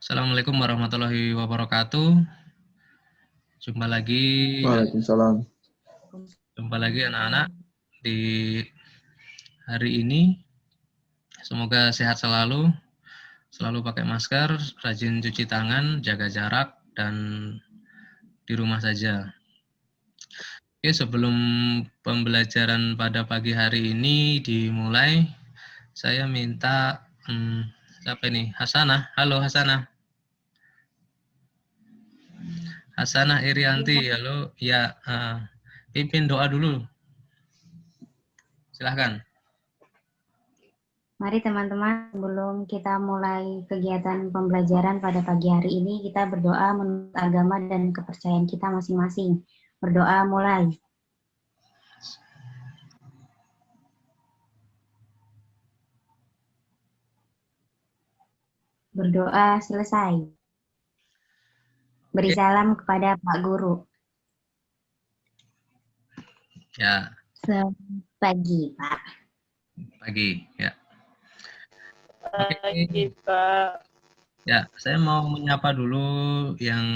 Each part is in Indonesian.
Assalamualaikum warahmatullahi wabarakatuh. Jumpa lagi, Waalaikumsalam. anak-anak di hari ini. Semoga sehat selalu pakai masker, rajin cuci tangan, jaga jarak, dan di rumah saja. Oke, sebelum pembelajaran pada pagi hari ini dimulai, saya minta siapa ini? Hasanah. Halo Hasanah. Hasanah Irianti. Halo. Ya, pimpin doa dulu. Silahkan. Mari teman-teman, sebelum kita mulai kegiatan pembelajaran pada pagi hari ini, kita berdoa menurut agama dan kepercayaan kita masing-masing. Berdoa mulai. Berdoa selesai. Beri salam kepada Pak Guru. Ya. Pagi, Pak. Pagi, ya. Pagi, Pak. Ya, saya mau menyapa dulu yang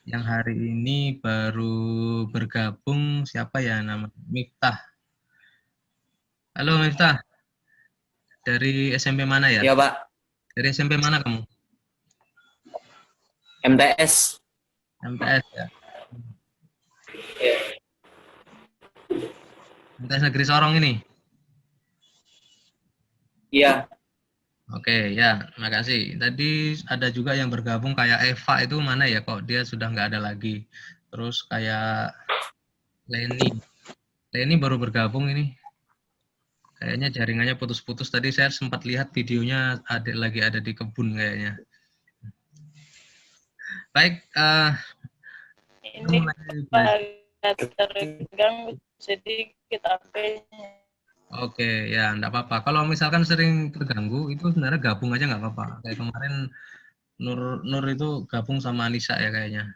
hari ini baru bergabung, siapa ya namanya? Miftah. Halo Miftah. Dari SMP mana ya? Iya, Pak. Dari SMP mana kamu? MTS. MTS ya. Iya. MTS Negeri Sorong ini. Iya. Oke, ya, makasih. Tadi ada juga yang bergabung kayak Eva itu mana ya? Kok dia sudah nggak ada lagi. Terus kayak Leni baru bergabung ini. Kayaknya jaringannya putus-putus. Tadi saya sempat lihat videonya lagi ada di kebun kayaknya. Baik, Ini agak terganggu sedikit HP-nya. Oke, ya enggak apa-apa. Kalau misalkan sering terganggu, itu sebenarnya gabung aja nggak apa-apa. Kayak kemarin Nur itu gabung sama Anissa ya kayaknya.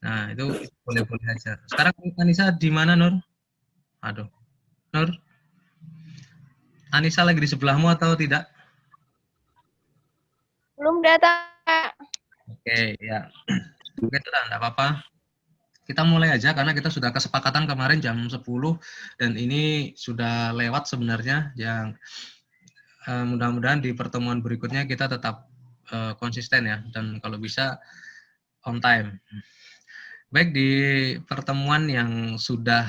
Nah, itu boleh-boleh aja. Sekarang Anissa di mana, Nur? Aduh. Nur? Anissa lagi di sebelahmu atau tidak? Belum datang. Oke, ya. Oke, sudah enggak apa-apa. Kita mulai aja karena kita sudah kesepakatan kemarin jam 10 dan ini sudah lewat sebenarnya. Yang mudah-mudahan di pertemuan berikutnya kita tetap konsisten ya, dan kalau bisa on time. Baik, di pertemuan yang sudah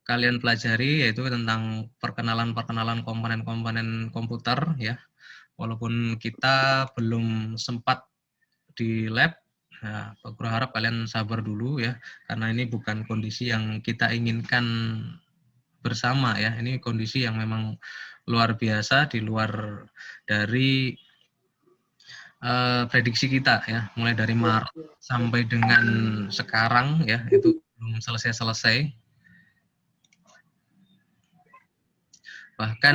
kalian pelajari yaitu tentang perkenalan komponen-komponen komputer ya. Walaupun kita belum sempat di lab, nah, aku harap kalian sabar dulu ya, karena ini bukan kondisi yang kita inginkan bersama ya. Ini kondisi yang memang luar biasa, di luar dari prediksi kita ya, mulai dari Maret sampai dengan sekarang ya, itu belum selesai-selesai. Bahkan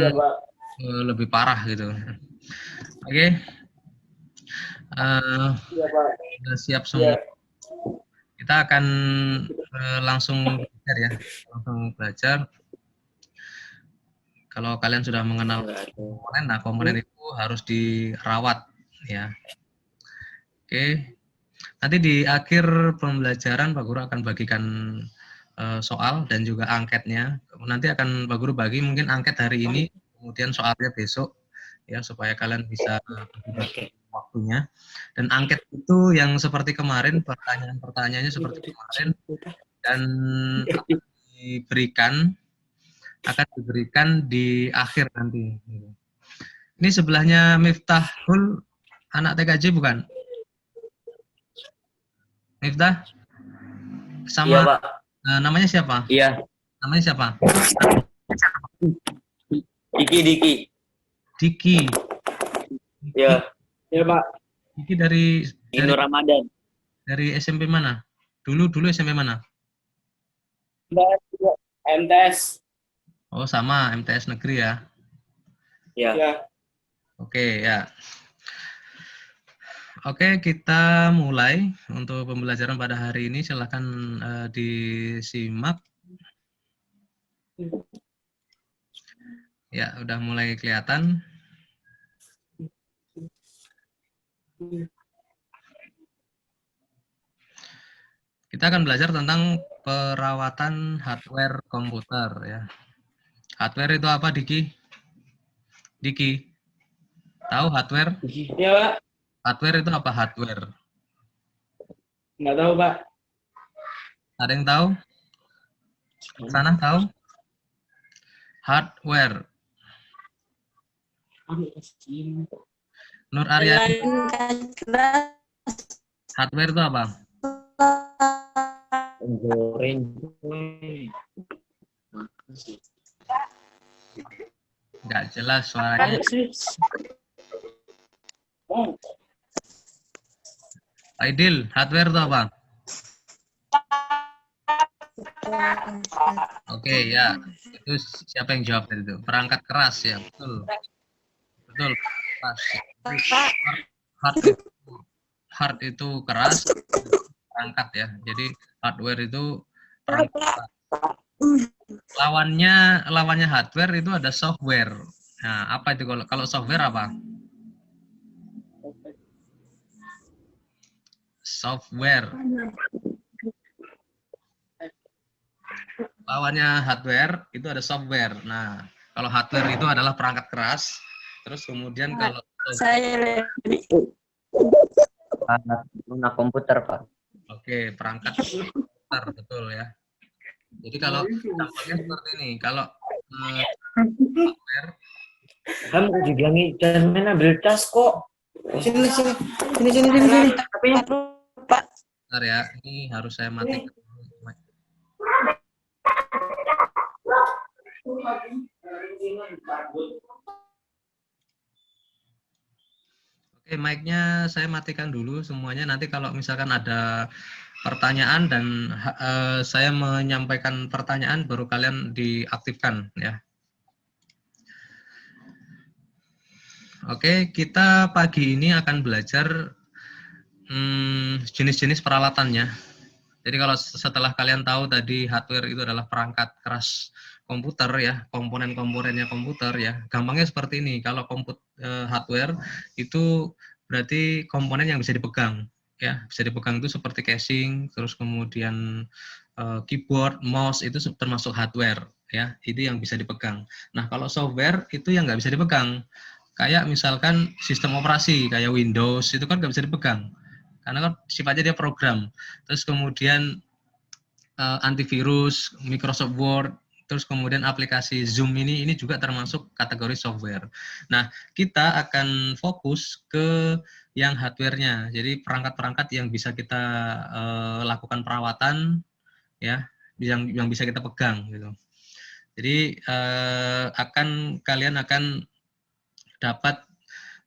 lebih parah gitu. Oke. Sudah siap semua. Kita akan langsung belajar ya, belajar. Kalau kalian sudah mengenal komponen, nah komponen itu harus dirawat ya. Oke. Nanti di akhir pembelajaran Pak Guru akan bagikan soal dan juga angketnya. Nanti akan Pak Guru bagi mungkin angket hari ini, kemudian soalnya besok ya, supaya kalian bisa waktunya. Dan angket itu yang seperti kemarin, pertanyaan-pertanyaannya seperti kemarin, dan akan diberikan di akhir nanti. Ini sebelahnya Miftahul, anak TKJ bukan? Miftah? Sama Iya, Pak. Namanya siapa? Iya. Namanya siapa? Diki. Diki. Iya. Iya, Pak. Diki dari Nur Ramadan. Dari SMP mana? Dulu SMP mana? MTS. Oh, sama MTS negeri ya. Iya. Oke, ya. Oke, kita mulai untuk pembelajaran pada hari ini. Silakan disimak. Ya, udah mulai kelihatan. Kita akan belajar tentang perawatan hardware komputer ya. Hardware itu apa, Diki? Diki, tahu hardware? Iya, Pak. Hardware itu apa hardware? Nggak tahu, Pak. Ada yang tahu? Sana tahu? Hardware. Nur Aryani, hardware itu apa? Goreng. Nggak jelas suaranya. Aidil, hardware itu apa? Oke, ya. Itu siapa yang jawab tadi itu? Perangkat keras ya, betul. Betul, keras. Hard itu keras, perangkat ya. Jadi hardware itu perangkat keras. Lawannya hardware itu ada software. Nah, apa itu kalau software apa? Software. Lawannya hardware itu ada software. Nah, kalau hardware itu adalah perangkat keras. Terus kemudian kalau Saya lebih Guna komputer, Pak. oke, perangkat komputer betul ya. Jadi kalau contohnya seperti ini, kalau hardware Kamu juga nih, jangan main ambil tas kok. Sini. Tapi Pak. bentar ya, ini harus saya matikan. Oke, mic-nya saya matikan dulu semuanya. Nanti kalau misalkan ada pertanyaan dan saya menyampaikan pertanyaan, baru kalian diaktifkan ya. Oke, kita pagi ini akan belajar jenis-jenis peralatannya. Jadi kalau setelah kalian tahu tadi hardware itu adalah perangkat keras komputer ya, komponen-komponennya komputer ya. Gampangnya seperti ini. Kalau hardware itu berarti komponen yang bisa dipegang ya. Bisa dipegang itu seperti casing, terus kemudian keyboard, mouse itu termasuk hardware ya. Itu yang bisa dipegang. Nah, kalau software itu yang nggak bisa dipegang. Kayak misalkan sistem operasi kayak Windows itu kan nggak bisa dipegang. Karena kan sifatnya dia program. Terus kemudian antivirus, Microsoft Word, terus kemudian aplikasi Zoom ini juga termasuk kategori software. Nah, kita akan fokus ke yang hardware-nya. Jadi perangkat-perangkat yang bisa kita lakukan perawatan ya, yang bisa kita pegang gitu. Jadi kalian akan dapat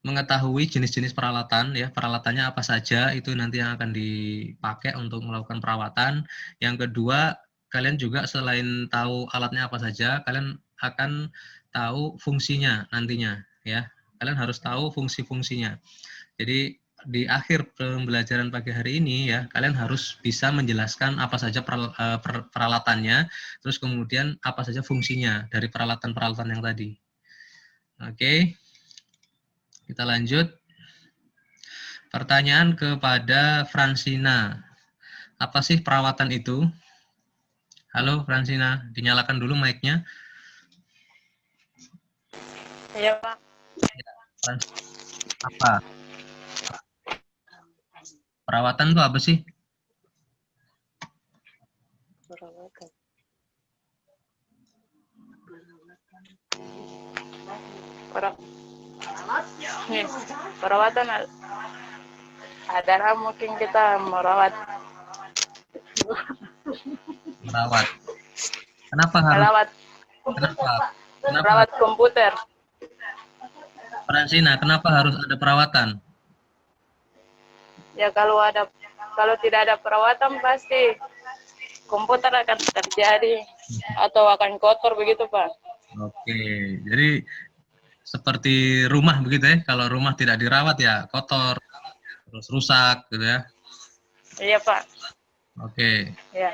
mengetahui jenis-jenis peralatan ya, peralatannya apa saja itu nanti yang akan dipakai untuk melakukan perawatan. Yang kedua, kalian juga selain tahu alatnya apa saja, kalian akan tahu fungsinya nantinya ya. Kalian harus tahu fungsi-fungsinya. Jadi di akhir pembelajaran pagi hari ini ya, kalian harus bisa menjelaskan apa saja peralatannya, terus kemudian apa saja fungsinya dari peralatan-peralatan yang tadi. Oke. Kita lanjut. Pertanyaan kepada Fransina. Apa sih perawatan itu? Halo Fransina, dinyalakan dulu mic-nya. Iya, Pak. Apa? Perawatan itu apa sih? Perawatan adalah mungkin kita merawat. Kenapa harus? Kenapa? Merawat komputer. Fransina, kenapa harus ada perawatan? Ya kalau tidak ada perawatan pasti komputer akan terjadi atau akan kotor begitu, Pak. Oke, jadi seperti rumah begitu ya. Kalau rumah tidak dirawat ya kotor, terus rusak gitu ya. Iya, Pak. Oke. Ya.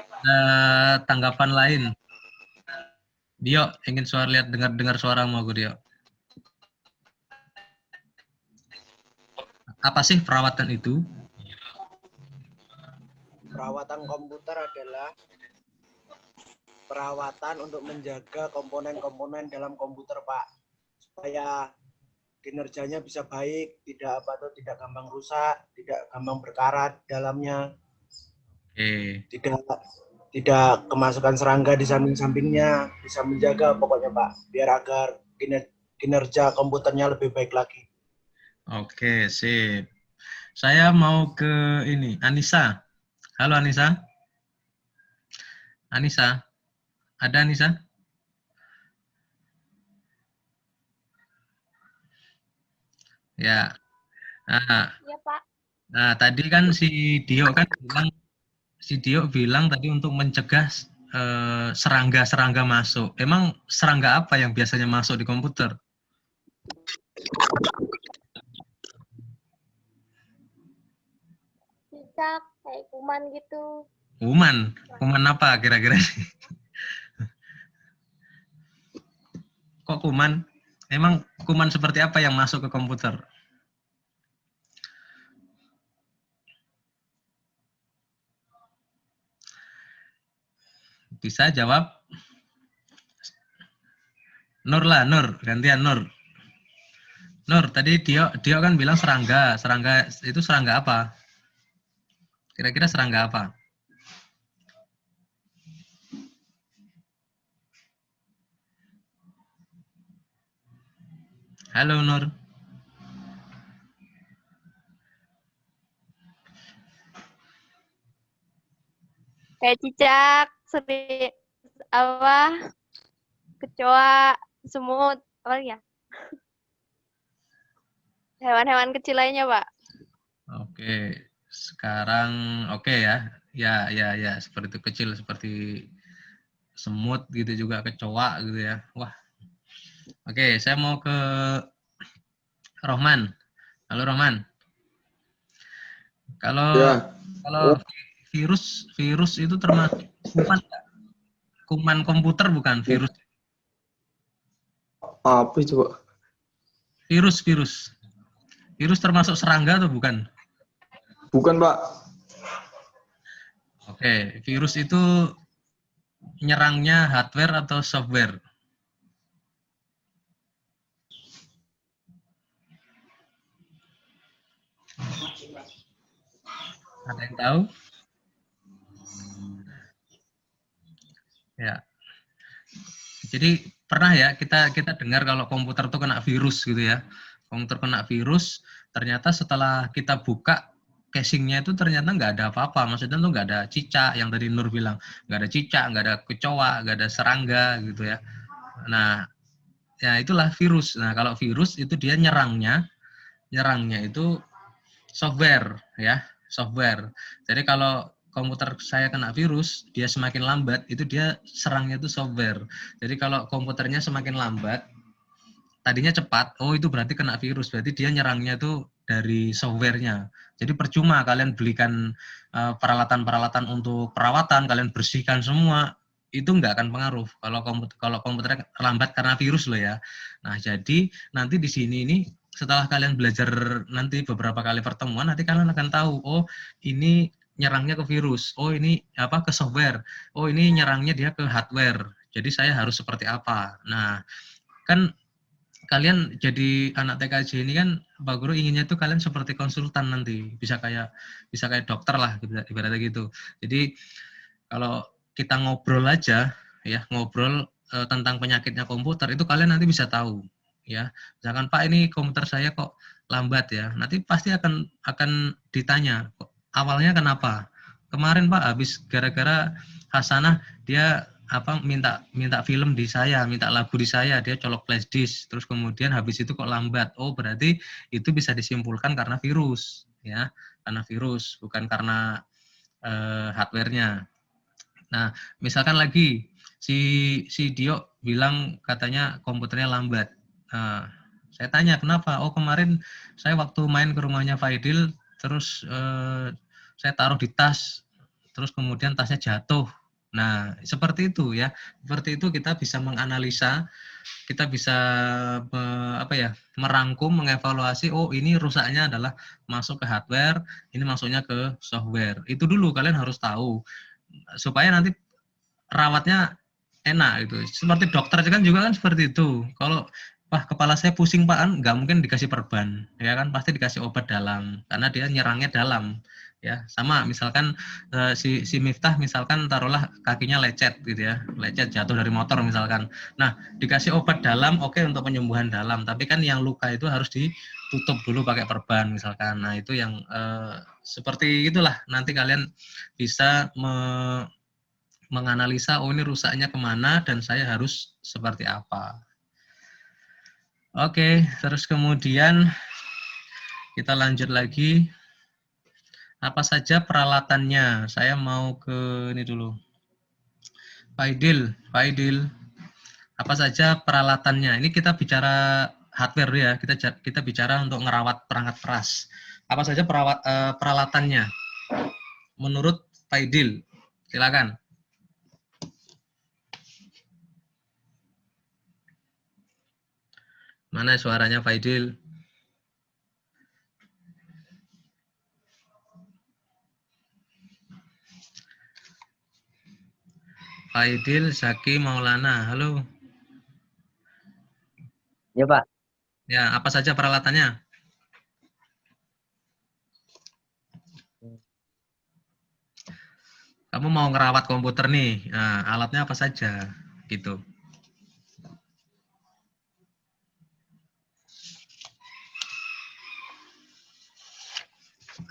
Tanggapan lain. Dio, ingin dengar suaramu aku, Dio. Apa sih perawatan itu? Perawatan komputer adalah perawatan untuk menjaga komponen-komponen dalam komputer, Pak, supaya kinerjanya bisa baik, tidak gampang rusak, tidak gampang berkarat dalamnya, Oke. tidak kemasukan serangga di samping-sampingnya, bisa menjaga pokoknya, Pak, biar agar kinerja komputernya lebih baik lagi. Oke, sip. Saya mau ke ini, Anissa. Halo Anissa. Anissa. Ada Anissa? Ya. Nah, Iya, Pak. tadi kan si Dio bilang tadi untuk mencegah serangga-serangga masuk. Emang serangga apa yang biasanya masuk di komputer? Cicak, kayak kuman gitu. Kuman. Kuman apa kira-kira? Kok kuman? Emang kuman seperti apa yang masuk ke komputer? Bisa jawab? Nur lah, Nur. Gantian Nur. Nur, tadi Dio kan bilang serangga. Serangga itu serangga apa? Kira-kira serangga apa? Halo Nur. Kayak cicak, kecoa, semut, apa ya? Hewan-hewan kecil lainnya, Pak. Oke, sekarang oke ya. Ya, seperti itu kecil seperti semut gitu juga kecoa gitu ya. Wah. Oke, saya mau ke Rohman. Halo Rohman. Kalau virus itu termasuk kuman nggak? Kuman komputer bukan virus. Apa coba? Virus. Virus termasuk serangga atau bukan? Bukan, Pak. Oke, virus itu nyerangnya hardware atau software? Ada yang tahu? Ya. Jadi pernah ya kita dengar kalau komputer tuh kena virus gitu ya. Komputer kena virus, ternyata setelah kita buka casingnya itu ternyata nggak ada apa-apa. Maksudnya tuh nggak ada cicak yang tadi Nur bilang, nggak ada cicak, nggak ada kecoa, nggak ada serangga gitu ya. Nah, ya itulah virus. Nah, kalau virus itu dia nyerangnya itu software ya, software. Jadi kalau komputer saya kena virus, dia semakin lambat, itu dia serangnya itu software. Jadi kalau komputernya semakin lambat, tadinya cepat, oh itu berarti kena virus, berarti dia nyerangnya tuh dari softwarenya. Jadi percuma kalian belikan peralatan-peralatan untuk perawatan, kalian bersihkan semua, itu nggak akan pengaruh kalau komputernya lambat karena virus loh ya. Nah jadi nanti di sini ini setelah kalian belajar nanti beberapa kali pertemuan, nanti kalian akan tahu, oh ini nyerangnya ke virus, oh ini apa ke software, oh ini nyerangnya dia ke hardware. Jadi saya harus seperti apa. Nah kan kalian jadi anak TKJ ini kan Pak Guru inginnya tuh kalian seperti konsultan nanti, bisa kayak dokter lah ibaratnya gitu. Jadi kalau kita ngobrol aja ya, ngobrol tentang penyakitnya komputer itu kalian nanti bisa tahu ya. Misalkan Pak ini komputer saya kok lambat ya. Nanti pasti akan ditanya awalnya kenapa? Kemarin Pak habis gara-gara Hasanah dia minta film di saya, minta lagu di saya, dia colok flash disk, terus kemudian habis itu kok lambat. Oh, berarti itu bisa disimpulkan karena virus, ya. Karena virus, bukan karena hardware-nya. Nah, misalkan lagi si Dio bilang katanya komputernya lambat. Nah, saya tanya kenapa? Oh, kemarin saya waktu main ke rumahnya Faidil, terus saya taruh di tas, terus kemudian tasnya jatuh. Nah, seperti itu ya. Seperti itu kita bisa menganalisa kita bisa merangkum, mengevaluasi, oh ini rusaknya adalah masuk ke hardware, ini masuknya ke software. Itu dulu kalian harus tahu supaya nanti rawatnya enak gitu. Seperti dokter kan juga kan seperti itu. Kalau wah kepala saya pusing Pak, nggak mungkin dikasih perban, ya kan pasti dikasih obat dalam karena dia nyerangnya dalam. Ya sama misalkan si Miftah misalkan taruhlah kakinya lecet gitu ya, lecet jatuh dari motor misalkan. Nah dikasih obat dalam oke, untuk penyembuhan dalam, tapi kan yang luka itu harus ditutup dulu pakai perban misalkan. Nah itu yang seperti itulah, nanti kalian bisa menganalisa, oh ini rusaknya kemana dan saya harus seperti apa. Oke, terus kemudian kita lanjut lagi. Apa saja peralatannya? Saya mau ke ini dulu. Pak Idil, apa saja peralatannya? Ini kita bicara hardware ya, kita bicara untuk ngerawat perangkat keras. Apa saja peralatannya? Menurut Pak Idil, silakan. Mana suaranya Pak Idil? Pak Idil, Zaki, Maulana, halo. Ya Pak. Ya, apa saja peralatannya? Kamu mau ngerawat komputer nih, nah, alatnya apa saja, gitu.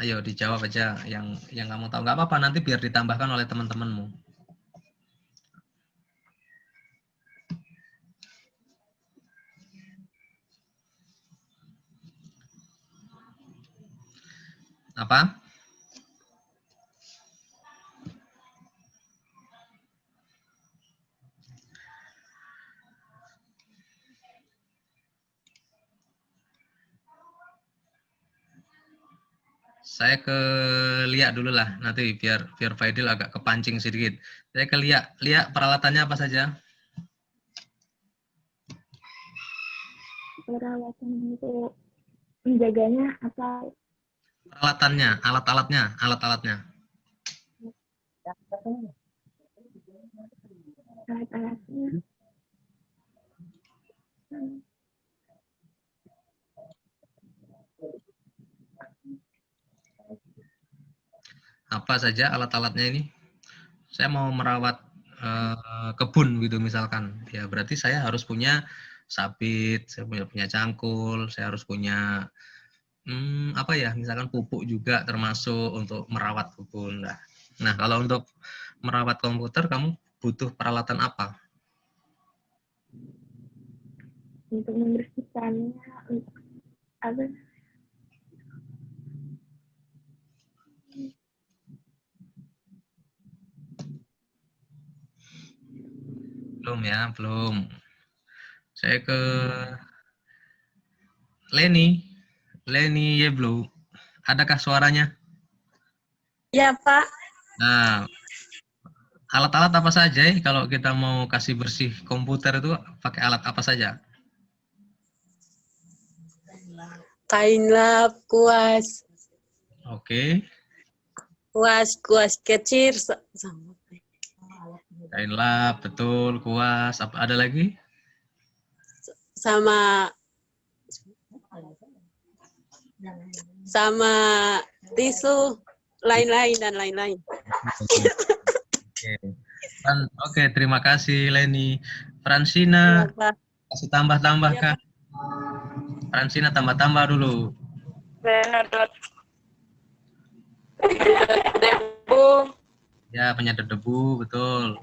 Ayo dijawab aja yang kamu tahu. Nggak apa-apa, nanti biar ditambahkan oleh teman-temanmu. Apa? Saya ke Lia dulu lah, nanti biar Faidil agak kepancing sedikit. Saya ke Lia. Lia, peralatannya apa saja? Perawatan untuk menjaganya apa? Peralatannya, alat-alatnya. Alat-alatnya. Apa saja alat-alatnya ini? Saya mau merawat kebun gitu misalkan. Ya berarti saya harus punya sabit, saya punya cangkul, saya harus punya apa ya, misalkan pupuk juga termasuk untuk merawat kebun. Nah, kalau untuk merawat komputer kamu butuh peralatan apa? Untuk membersihkannya, untuk apa? Belum ya, belum. Saya ke Leni Yeblo. Adakah suaranya? Ya, Pak. Nah, alat-alat apa saja ya kalau kita mau kasih bersih komputer itu pakai alat apa saja? Kain lap, kuas. Oke. Kuas kecil. Kain lap, betul, kuas. Apa ada lagi? Sama tisu, lain-lain dan lain-lain. Oke, terima kasih Leni. Fransina, kasih tambah-tambah Kak. Fransina tambah-tambah dulu. Penyedot debu. Ya, penyedot debu, betul.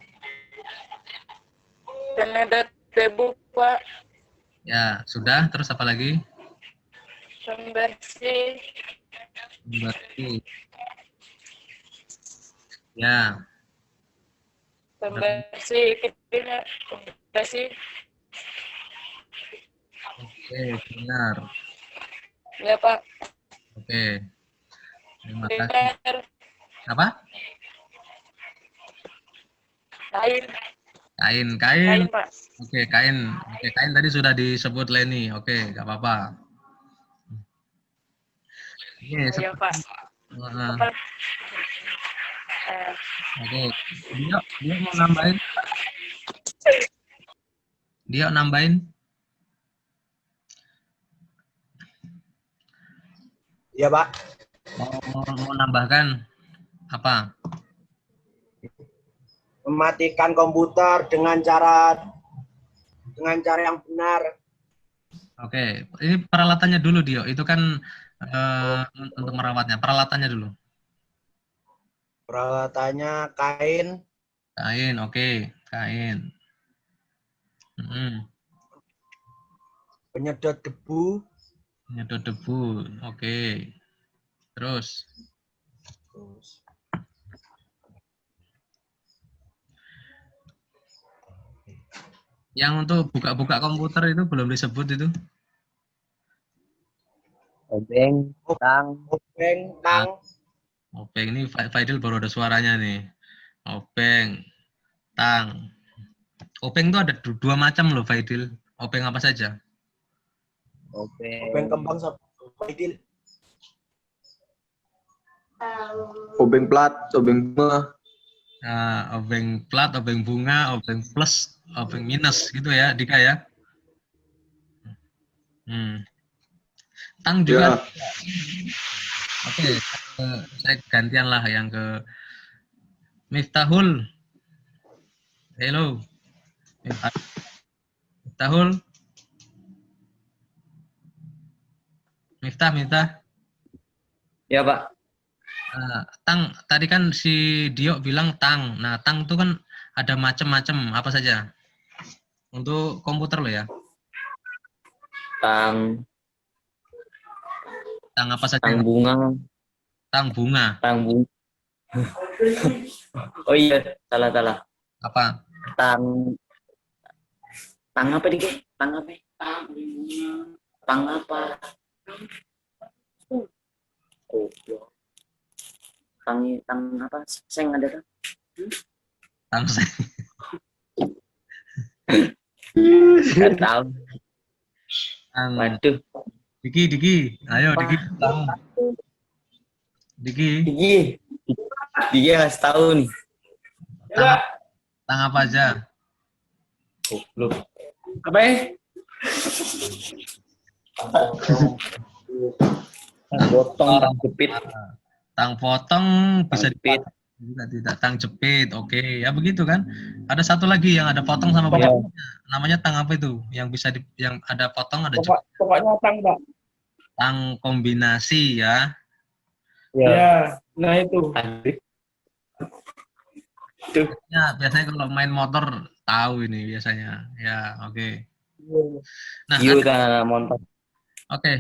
Penyedot debu, Pak. Ya, sudah. Terus apa lagi? Pembersih. Pembersih. Ya. Pembersih, pembersih. Oke, benar. Ya, Pak. Oke. Terima kasih. Apa? Lain. Kain, Kain, kain. Pak. Oke, kain. Oke, kain tadi sudah disebut Leni. Oke, nggak apa-apa. Oke, Iya, Pak. Heeh. Apa? Eh, Oke. Dia mau nambahin? Dia nambahin? Iya, Pak. Mau nambahkan apa? Mematikan komputer dengan cara yang benar. Oke, ini peralatannya dulu Dio. Itu kan untuk merawatnya. Peralatannya dulu. Peralatannya kain, Kain, oke, kain. penyedot debu, Nyedot debu, oke. Terus, yang untuk buka-buka komputer itu belum disebut itu. Obeng, tang, obeng, tang, Obeng ini Faidil baru ada suaranya nih. Obeng, tang. Obeng itu ada dua macam loh Faidil. Obeng apa saja? obeng kembang sama Faidil. Obeng plat, obeng bunga. Obeng plat, obeng bunga, obeng plus, obeng minus gitu ya, Dika ya. Tang juga. Ya. Oke, saya gantian lah yang ke Miftahul. Hello. Miftahul. Miftah. ya Pak. Tang, tadi kan si Dio bilang tang. Nah, tang itu kan ada macam-macam apa saja? Untuk komputer loh ya. Tang Tang apa saja? tang bunga, Tang bunga. tang bunga. Oh iya, salah. Apa? Tang apa dik? Tang apa? Tang apa? Oh, tang apa? Seng ada kan? Tang Nggak tahu. Tang. Waduh. Diki. Ayo Diki. Tang. Diki. Diki nggak tahu nih. Tang apa aja? Belum. Apa ya? Tang potong, tang jepit. Tang potong bisa jepit. Tidak tang jepit. Oke, ya begitu kan. Ada satu lagi yang ada potong sama potong. Namanya tang apa itu? Yang bisa yang ada potong ada jepit. Pokoknya tang, Pak. Tang kombinasi ya. Ya, nah itu. Ya, biasanya kalau main motor tahu ini biasanya. Ya, oke. Nah, oke.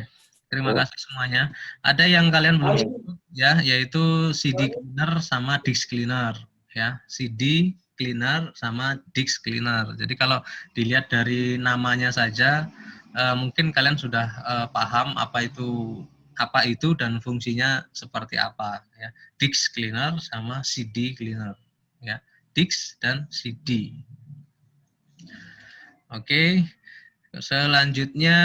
Terima kasih semuanya. Ada yang kalian belum sebut ya, yaitu CD cleaner sama disk cleaner ya. CD cleaner sama disk cleaner. Jadi kalau dilihat dari namanya saja mungkin kalian sudah paham apa itu dan fungsinya seperti apa ya. Disk cleaner sama CD cleaner ya. Disk dan CD. Oke. Selanjutnya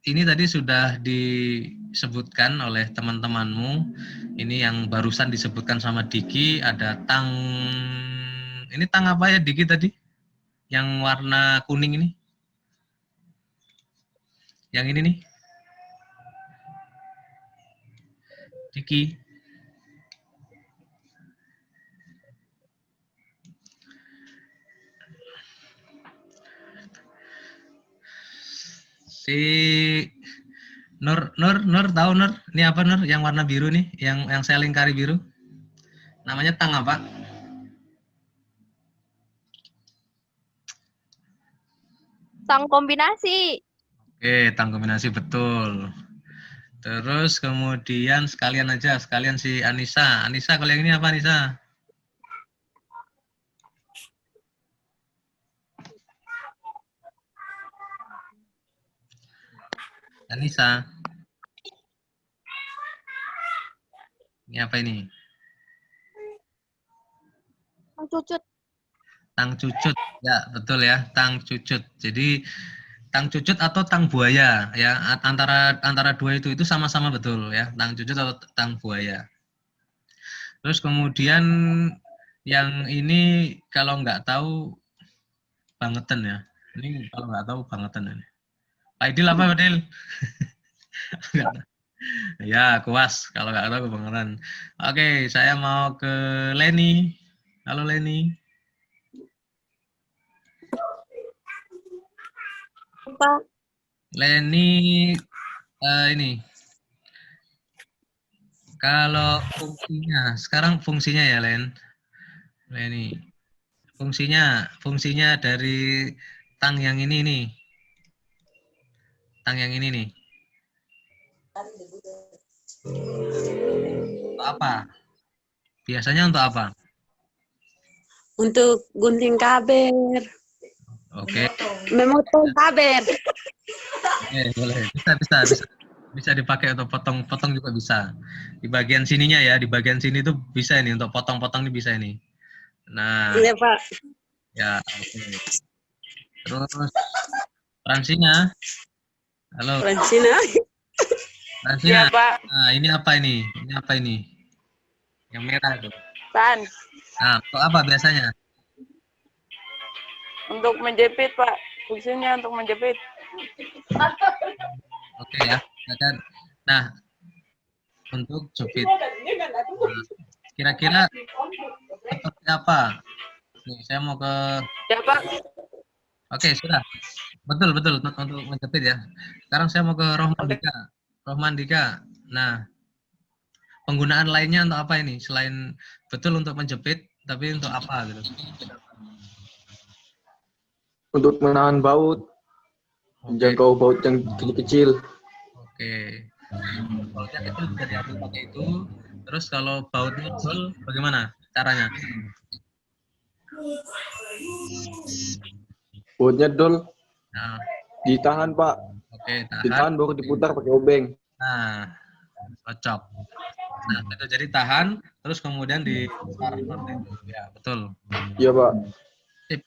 ini tadi sudah disebutkan oleh teman-temanmu. Ini yang barusan disebutkan sama Diki, ada tang. Ini tang apa ya Diki tadi? Yang warna kuning ini? Yang ini nih? Diki. Si Nur tahu Nur? Ini apa Nur? Yang warna biru nih, yang saya lingkari biru. Namanya tang apa? Tang kombinasi. Oke, tang kombinasi betul. Terus kemudian sekalian si Anissa. Anissa kalau yang ini apa Anissa? Anissa. Ini apa ini? Tang cucut. Tang cucut, ya betul ya, tang cucut. Jadi tang cucut atau tang buaya ya, antara dua itu sama-sama betul ya, tang cucut atau tang buaya. Terus kemudian yang ini kalau nggak tahu bangetan ya. Ini kalau nggak tahu bangetan ini. Pak Idil apa Pak Idil? Nggak tahu. Ya, kuas kalau nggak tahu kebangetan. Oke, saya mau ke Leni. Halo Leni. Pak. Leni ini. Kalau sekarang fungsinya ya Leni. Fungsinya dari tang yang ini nih. Tang yang ini nih. Untuk apa? Biasanya untuk apa? Untuk gunting kabel, Oke. memotong kabel. Oke, boleh. Bisa dipakai untuk potong-potong juga bisa. Di bagian sininya ya, di bagian sini tuh bisa ini untuk potong-potong ini bisa ini. Nah, Iya, Pak. ya, oke. Terus Fransina. Halo, Fransina. Fransina. Iya, Pak. Nah, ini apa ini? Ini apa ini? Yang merah itu. Tan, Nah, untuk apa biasanya? untuk menjepit, Pak. Fungsinya untuk menjepit. Oke ya. Nah, untuk jepit. Nah, kira-kira seperti apa? Nih, saya mau ke. Ya, Pak. Oke, sudah. Betul untuk menjepit ya. Sekarang saya mau ke Rohman Dika. Rohman Dika. Nah, penggunaan lainnya untuk apa ini? Selain betul untuk menjepit, tapi untuk apa gitu? Untuk menahan baut, menjangkau baut yang kecil-kecil. Oke. Bautnya kecil bisa diambil pakai itu. Terus kalau bautnya full, bagaimana caranya? Bautnya dol, Nah, ditahan Pak. oke, tahan. Ditahan baru diputar pakai obeng. Nah, cocok. Nah, itu jadi tahan, terus kemudian diputar seperti itu. Ya, betul. Iya Pak. Sip.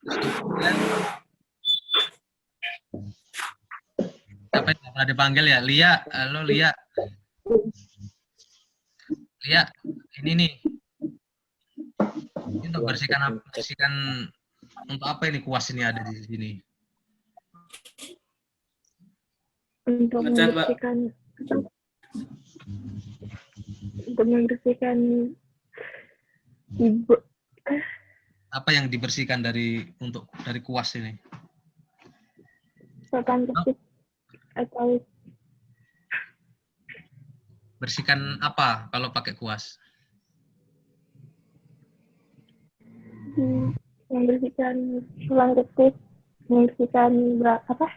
Kemudian, siapa yang pernah dipanggil ya? Lia. Halo Lia. Lia, ini nih. Ini untuk bersihkan untuk apa ini kuas ini ada di sini? Untuk membersihkan Apa yang dibersihkan dari kuas ini? papan bersih atau Bersihkan apa kalau pakai kuas? membersihkan tulang ketik, membersihkan apa?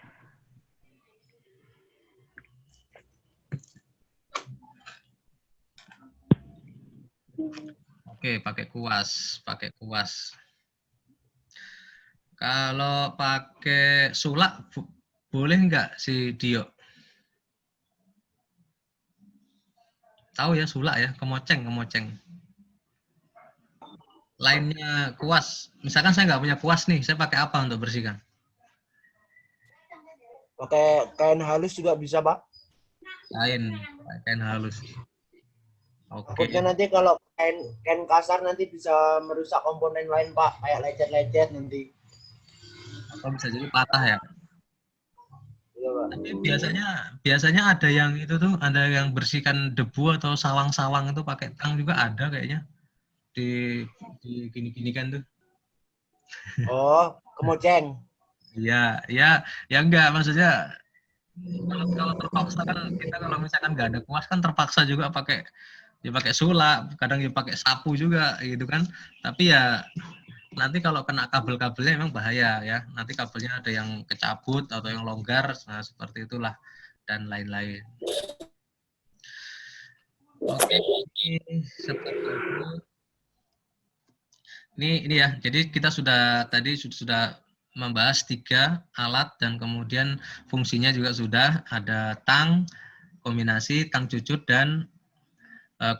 Oke, pakai kuas. Kalau pakai sulak boleh nggak si Dio? Tahu ya sulak ya, kemoceng. Lainnya kuas. Misalkan saya nggak punya kuas nih, saya pakai apa untuk bersihkan? Pakai kain halus juga bisa, Pak. Kain halus. Oke. Takutnya nanti kalau kain kasar nanti bisa merusak komponen lain, Pak. Kayak lecet-lecet nanti. Atau bisa jadi patah ya. Iya, Pak. Tapi biasanya ada yang itu tuh, ada yang bersihkan debu atau sawang-sawang itu pakai tang juga ada kayaknya. Di gini-gini kan tuh. Oh, kemoceng. Iya, ya enggak, maksudnya kalau terpaksa kan kita kalau misalkan nggak ada kuas kan terpaksa juga pakai sulak, kadang ya pakai sapu juga gitu kan. Tapi ya nanti kalau kena kabel-kabelnya memang bahaya ya. Nanti kabelnya ada yang kecabut atau yang longgar, nah seperti itulah dan lain-lain. Oke, seperti itu. Ini ya. Jadi kita tadi sudah membahas 3 alat dan kemudian fungsinya juga sudah ada tang, kombinasi tang cucut dan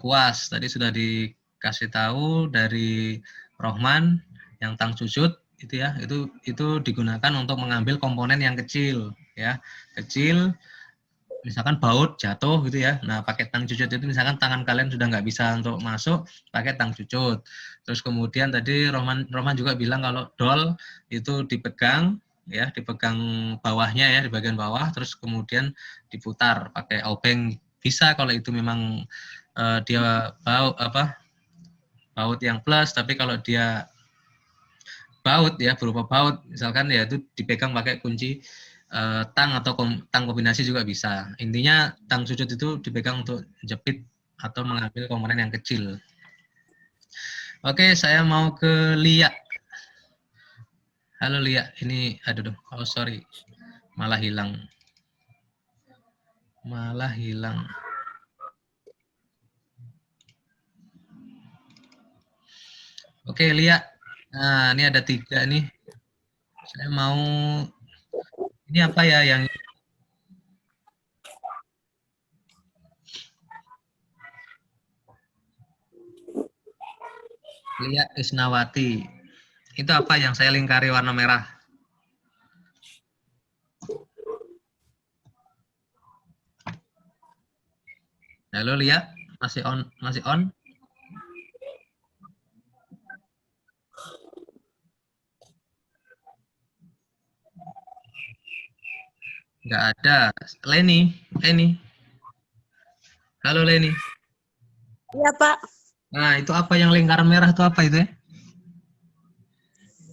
kuas. Tadi sudah dikasih tahu dari Rohman, yang tang sujud itu ya, itu digunakan untuk mengambil komponen yang kecil ya, kecil. Misalkan baut jatuh gitu ya. Nah, pakai tang cucut itu misalkan tangan kalian sudah nggak bisa untuk masuk, pakai tang cucut. Terus kemudian tadi Roman juga bilang kalau dol itu dipegang ya, dipegang bawahnya ya, di bagian bawah, terus kemudian diputar pakai obeng. Bisa kalau itu memang dia baut yang plus, tapi kalau dia baut ya, berupa baut misalkan ya itu dipegang pakai kunci tang atau tang kombinasi juga bisa. Intinya tang sujud itu dipegang untuk jepit atau mengambil komponen yang kecil. Oke, saya mau ke Lia. Halo Lia, ini aduh, oh sorry, malah hilang. Oke Lia, nah ini ada 3 nih. Saya mau, ini apa ya yang Lia Isnawati. Itu apa yang saya lingkari warna merah? Halo Lia, masih on? Masih on? Nggak ada. Leni. Halo Leni. Iya, Pak. Nah, itu apa yang lingkaran merah itu apa itu ya?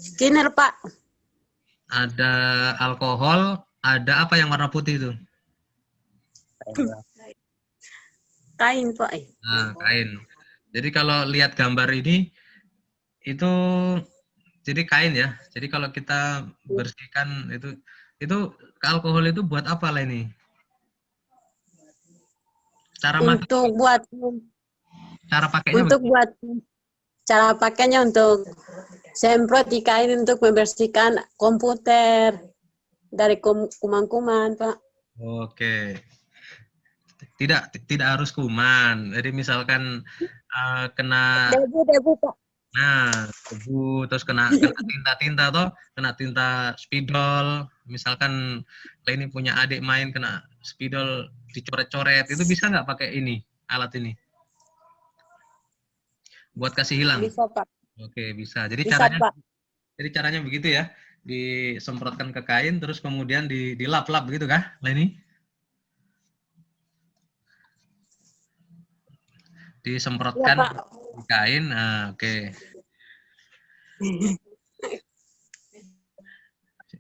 Skinner, Pak. Ada alkohol, ada apa yang warna putih itu? Kain, Pak. Nah, kain. Jadi kalau lihat gambar ini, itu jadi kain ya. Jadi kalau kita bersihkan itu alkohol itu buat apa Leni? Cara pakainya Cara pakainya untuk semprot di kain untuk membersihkan komputer dari kuman-kuman, Pak. Oke. Tidak harus kuman. Jadi misalkan kena Debu, Pak. nah, debu terus kena tinta-tinta atau kena tinta spidol. Misalkan Leni punya adik main kena spidol dicoret-coret, itu bisa nggak pakai ini, alat ini? Buat kasih hilang. Bisa, Pak. Oke, bisa. Jadi Bisa, caranya Pak. begitu ya. Disemprotkan ke kain terus kemudian dilap-lap begitu kah, Leni? Disemprotkan Ya, Pak. di kain. Nah, oke.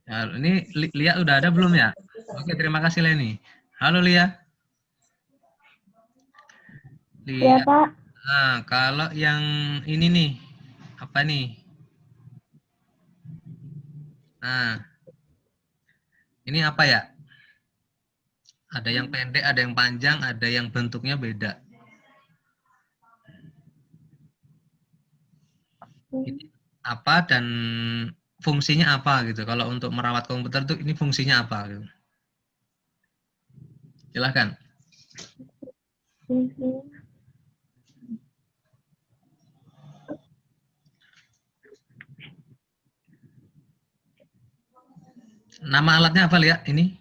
Nah, ini Lia udah ada belum ya? Oke, terima kasih Leni. Halo Lia. Ya, Pak. Nah, kalau yang ini nih, apa nih? Nah, ini apa ya? Ada yang pendek, ada yang panjang, ada yang bentuknya beda. Ini apa dan fungsinya apa gitu? Kalau untuk merawat komputer tuh ini fungsinya apa? Gitu. Silahkan. Nama alatnya apa Lia? Ini?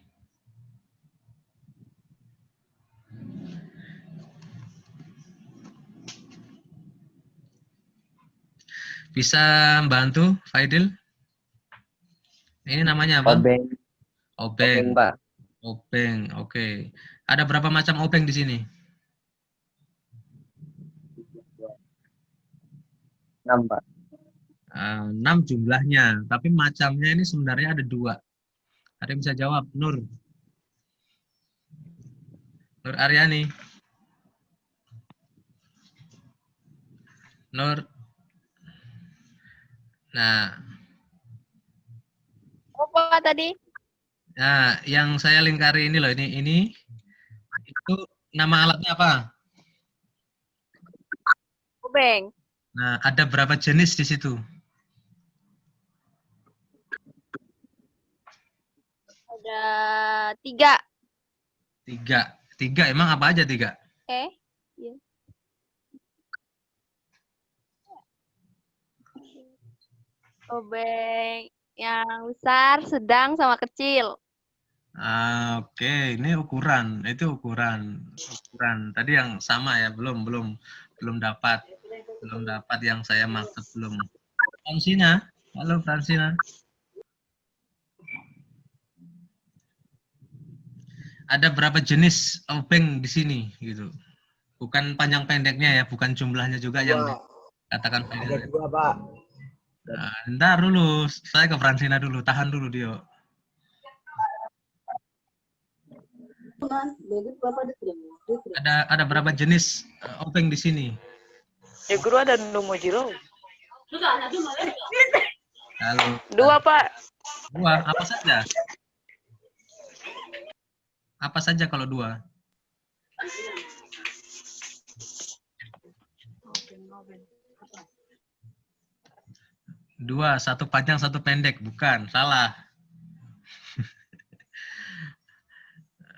Bisa bantu, Faidil? Ini namanya apa? Obeng. Obeng. Pak. Obeng, oke. Ada berapa macam obeng di sini? 6, Pak. 6 jumlahnya, tapi macamnya ini sebenarnya ada 2. Ada yang bisa jawab? Nur Aryani. Nur. Nah. Apa tadi? Nah, yang saya lingkari ini loh, ini itu nama alatnya apa? Obeng. Nah, ada berapa jenis di situ? Ada 3. 3. Emang apa aja 3? Iya. Obeng yang besar, sedang, sama kecil. Oke, ini ukuran. Itu ukuran. Ukuran. Tadi yang sama ya, belum dapat. Belum dapat yang saya maksud belum. Fransina, halo Fransina. Ada berapa jenis obeng di sini gitu? Bukan panjang pendeknya ya, bukan jumlahnya juga yang Dua. dikatakan Ada final. 2, Pak. Ntar dulu, saya ke Fransina dulu, tahan dulu Dio. Ada berapa jenis obeng di sini? Ya guru ada Numojiro. Halo. 2, Pak. Dua, apa saja? Apa saja kalau dua? Dua, satu panjang, satu pendek. Bukan, salah.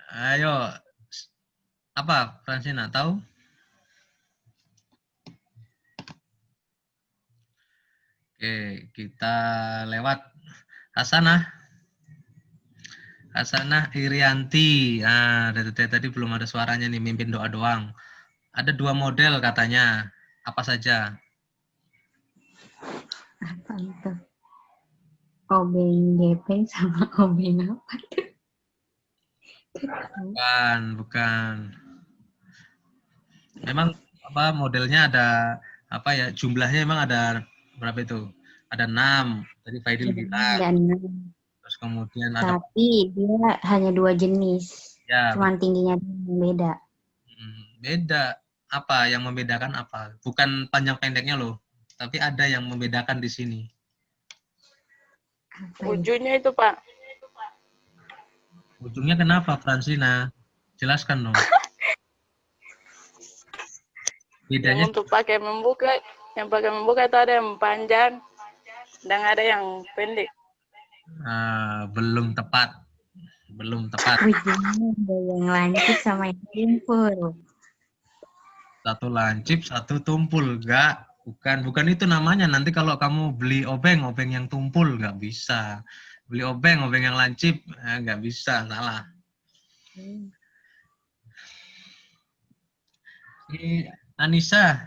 Ayo. Apa, Fransina, tahu? Oke, kita lewat Hasanah. Hasanah Irianti. Dari tadi belum ada suaranya nih, mimpin doa doang. Ada 2 model katanya. Apa saja? Apa itu? Obeng gepeng sama obeng apa tuh? Bukan. Memang apa modelnya ada apa ya? Jumlahnya memang ada berapa itu? Ada 6. Tadi Faidil bilang. Dan Terus kemudian ada tapi dia hanya 2 jenis. ya Cuman tingginya yang beda. beda. Apa yang membedakan apa? Bukan panjang pendeknya loh, tapi ada yang membedakan di sini. Apa ya? Ujungnya itu, Pak. Ujungnya kenapa, Fransina? Jelaskan dong. Bedanya Yang untuk pakai membuka, yang pakai membuka itu ada yang panjang dan ada yang pendek. belum tepat. Belum tepat. Ujungnya ada yang lancip sama yang tumpul. Satu lancip, satu tumpul. Enggak, bukan itu namanya. Nanti kalau kamu beli obeng yang tumpul, nggak bisa. Beli obeng yang lancip, nggak bisa, salah. Ini Anissa.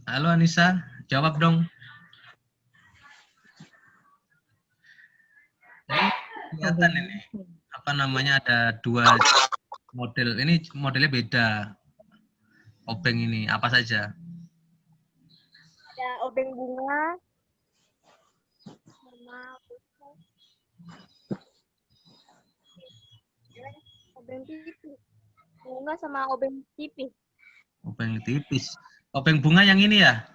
Halo Anissa, jawab dong. Ini kelihatan ini. Apa namanya, ada 2 model. Ini modelnya beda. Obeng ini, apa saja? Ada obeng bunga. Sama obeng tipis. Bunga sama obeng tipis. Obeng tipis. Obeng bunga yang ini ya?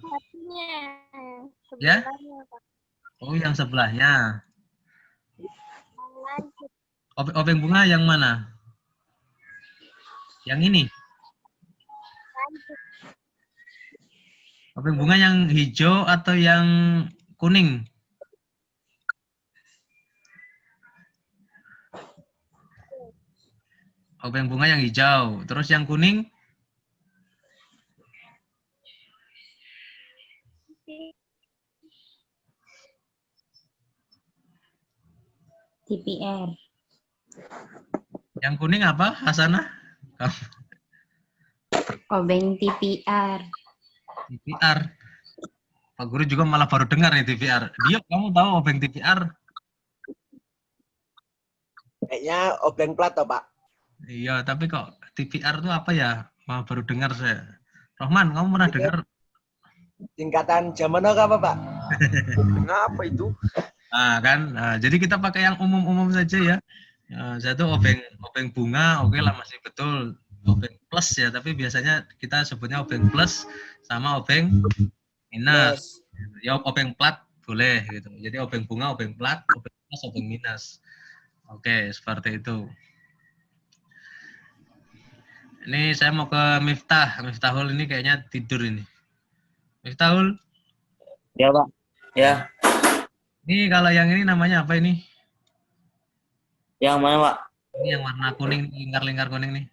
Satunya. Ya? Sebelahnya, Pak. Oh, yang sebelahnya. Yang lancip. Obeng bunga yang mana? Yang ini? Lancip. Obeng bunga yang hijau atau yang kuning? Obeng bunga yang hijau. Terus yang kuning? TPR. Yang kuning apa, Hasanah? Obeng TPR. TPR. Pak Guru juga malah baru dengar nih TPR. Dia, kamu tahu obeng TPR? Kayaknya obeng plat toh, Pak. Iya, tapi kok TPR itu apa ya? Malah baru dengar saya. Rohman, kamu pernah Itu dengar? Tingkatan zaman apa, Pak? Ngapa itu? Jadi kita pakai yang umum-umum saja ya. Satu obeng bunga, oke lah, masih betul. Obeng plus ya, tapi biasanya kita sebutnya obeng plus sama obeng minus. Ya obeng plat boleh gitu. Jadi obeng bunga, obeng plat, obeng plus, obeng minus. Oke, seperti itu. Ini saya mau ke Miftahul ini kayaknya tidur ini. Miftahul? Ya, Pak. Ya. Ini kalau yang ini namanya apa ini? Yang mana, Pak? Ini yang warna kuning, lingkar-lingkar kuning nih.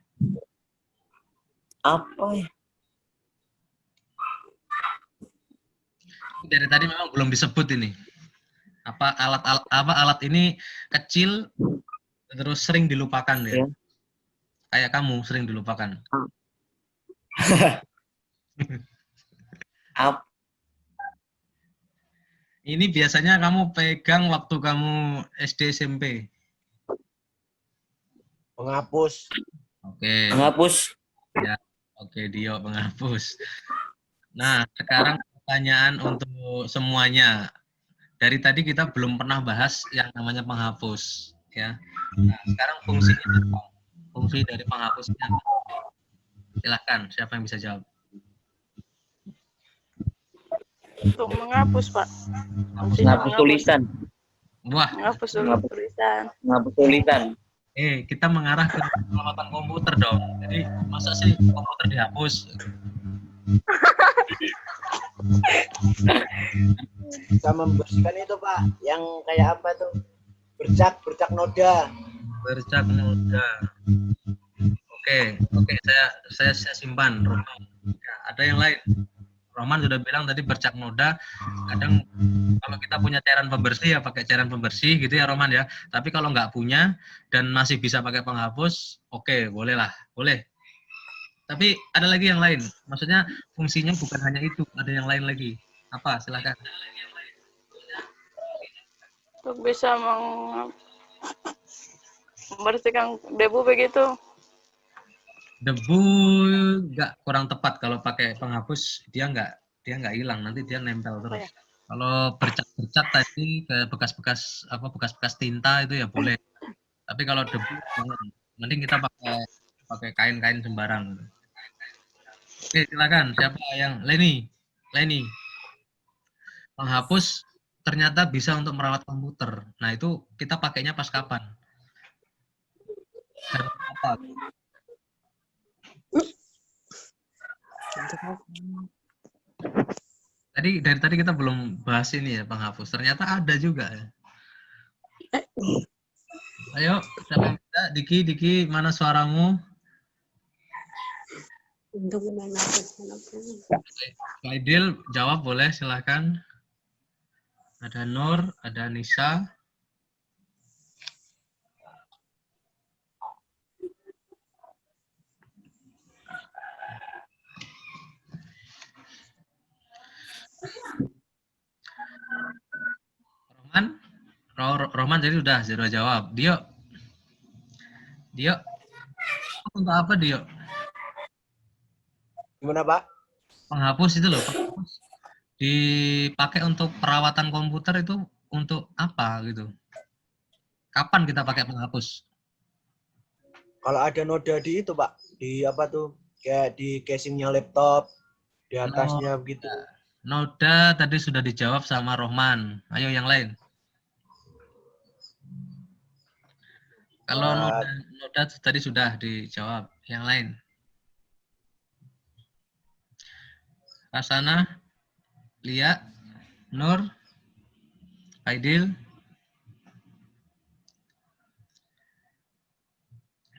Apa ya? Dari tadi memang belum disebut ini. Apa alat ini kecil terus sering dilupakan ya. Ya. Kayak kamu sering dilupakan. Apa? Ini biasanya kamu pegang waktu kamu SD SMP. Penghapus. Oke. Menghapus. Ya. Oke, Dio penghapus. Nah, sekarang pertanyaan untuk semuanya. Dari tadi kita belum pernah bahas yang namanya penghapus, ya. Nah, sekarang fungsinya apa? Fungsi dari penghapusnya apa? Silahkan, siapa yang bisa jawab? Untuk menghapus, Pak. Menghapus tulisan. Wah, Menghapus tulisan. Menghapus tulisan. kita mengarah ke perawatan komputer dong. Jadi, masa sih komputer dihapus? Bisa membersihkan itu Pak, yang kayak apa tuh? Bercak noda. Bercak noda. Oke, saya simpan. Roman. Ya, ada yang lain? Roman sudah bilang tadi bercak noda. Kadang kalau kita punya cairan pembersih ya pakai cairan pembersih gitu ya Roman ya. Tapi kalau nggak punya dan masih bisa pakai penghapus, oke, boleh lah, boleh. Tapi ada lagi yang lain. Maksudnya fungsinya bukan hanya itu, ada yang lain lagi. Apa? Silakan. Untuk bisa membersihkan debu begitu. Debu nggak kurang tepat kalau pakai penghapus dia nggak hilang, nanti dia nempel terus. Kalau bercat tadi ke bekas-bekas tinta itu ya boleh. Tapi kalau debu jangan. Mending kita pakai kain-kain sembarang. Oke, silakan. Siapa yang Leni? Penghapus ternyata bisa untuk merawat komputer. Nah, itu kita pakainya pas kapan? Dan apa? Dari tadi kita belum bahas ini ya penghapus. Ternyata ada juga ya. Ayo, siapa yang bisa? Diki, mana suaramu? Untuk menghapus. Aidil, jawab boleh, silakan. Ada Nur, ada Nisa. Roman jadi udah zero jawab. Dio, untuk apa Dio? Gimana Pak? Penghapus itu loh, penghapus dipakai untuk perawatan komputer itu untuk apa gitu? Kapan kita pakai penghapus? Kalau ada noda di itu Pak, di apa tuh? Kayak di casingnya laptop, di atasnya begitu. Noda tadi sudah dijawab sama Rohman. Ayo yang lain. Kalau noda tadi sudah dijawab. Yang lain. Rasana, Lia, Nur, Aidil,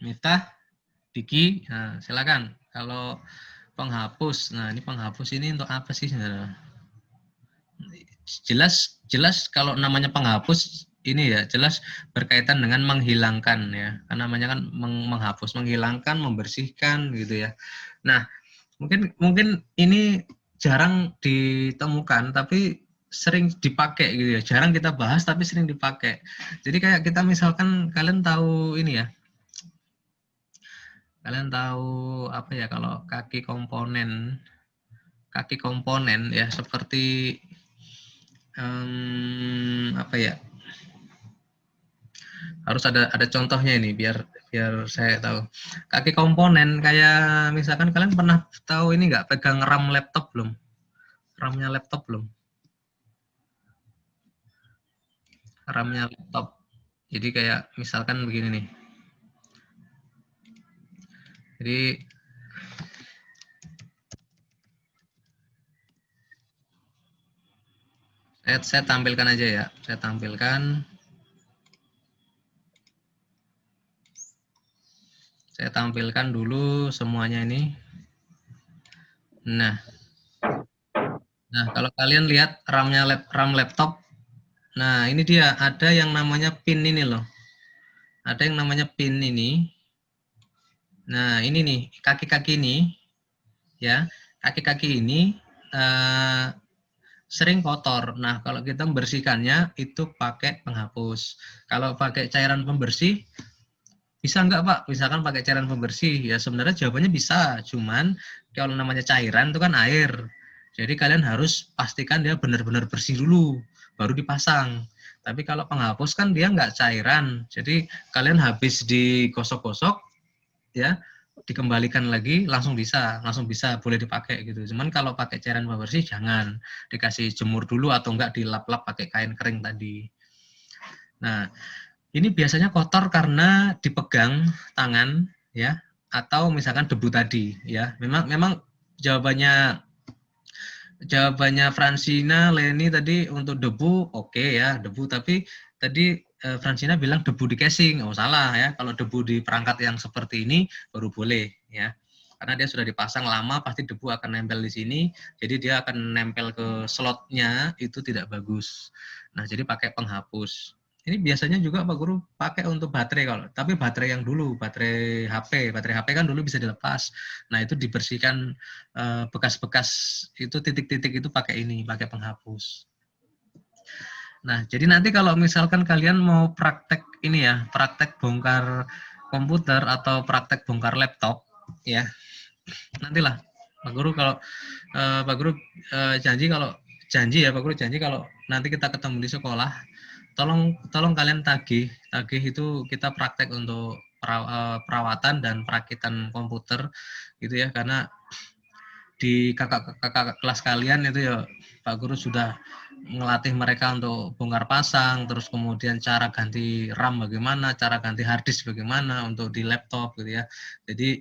Miftah, Diki. Nah, silakan. Kalau penghapus, nah ini penghapus ini untuk apa sih sebenarnya? Jelas kalau namanya penghapus ini ya jelas berkaitan dengan menghilangkan ya. Karena namanya kan menghapus, menghilangkan, membersihkan gitu ya. Nah, mungkin ini jarang ditemukan tapi sering dipakai gitu ya. Jarang kita bahas tapi sering dipakai. Jadi kayak kita misalkan kalian tahu ini ya. Kalian tahu apa ya kalau kaki komponen ya seperti apa ya? Harus ada contohnya ini biar saya tahu. Kaki komponen kayak misalkan kalian pernah tahu ini nggak pegang RAM laptop belum? RAM-nya laptop belum? RAM-nya laptop. Jadi kayak misalkan begini nih. Jadi saya tampilkan aja ya. Saya tampilkan dulu semuanya ini. Nah, Nah, kalau kalian lihat RAM laptop, nah ini dia, ada yang namanya pin ini loh. Ada yang namanya pin ini. Nah, ini nih, kaki-kaki ini, ya, kaki-kaki ini sering kotor. Nah, kalau kita membersihkannya itu pakai penghapus. Kalau pakai cairan pembersih, bisa nggak Pak? Misalkan pakai cairan pembersih, ya sebenarnya jawabannya bisa. Cuman kalau namanya cairan itu kan air. Jadi kalian harus pastikan dia benar-benar bersih dulu, baru dipasang. Tapi kalau penghapus kan dia nggak cairan. Jadi kalian habis digosok-gosok, ya dikembalikan lagi langsung bisa boleh dipakai gitu. Cuman kalau pakai cairan pembersih jangan, dikasih jemur dulu atau enggak dilap-lap pakai kain kering tadi. Nah, ini biasanya kotor karena dipegang tangan ya, atau misalkan debu tadi ya. Memang jawabannya Fransina, Leni tadi untuk debu oke ya, debu, tapi tadi Fransina bilang debu di casing. Oh, salah ya. Kalau debu di perangkat yang seperti ini baru boleh ya. Karena dia sudah dipasang lama, pasti debu akan nempel di sini. Jadi dia akan nempel ke slotnya, itu tidak bagus. Nah, jadi pakai penghapus. Ini biasanya juga Pak Guru pakai untuk baterai kalau, tapi baterai yang dulu, baterai HP kan dulu bisa dilepas. Nah, itu dibersihkan bekas-bekas itu, titik-titik itu pakai ini, pakai penghapus. Nah, jadi nanti kalau misalkan kalian mau praktek ini ya, praktek bongkar komputer atau praktek bongkar laptop, ya, nantilah Pak Guru kalau Pak Guru janji ya Pak Guru janji kalau nanti kita ketemu di sekolah, tolong kalian tagih itu kita praktek untuk perawatan dan perakitan komputer gitu ya, karena di kakak kelas kalian itu ya Pak Guru sudah melatih mereka untuk bongkar pasang, terus kemudian cara ganti RAM bagaimana, cara ganti hard disk bagaimana untuk di laptop gitu ya. Jadi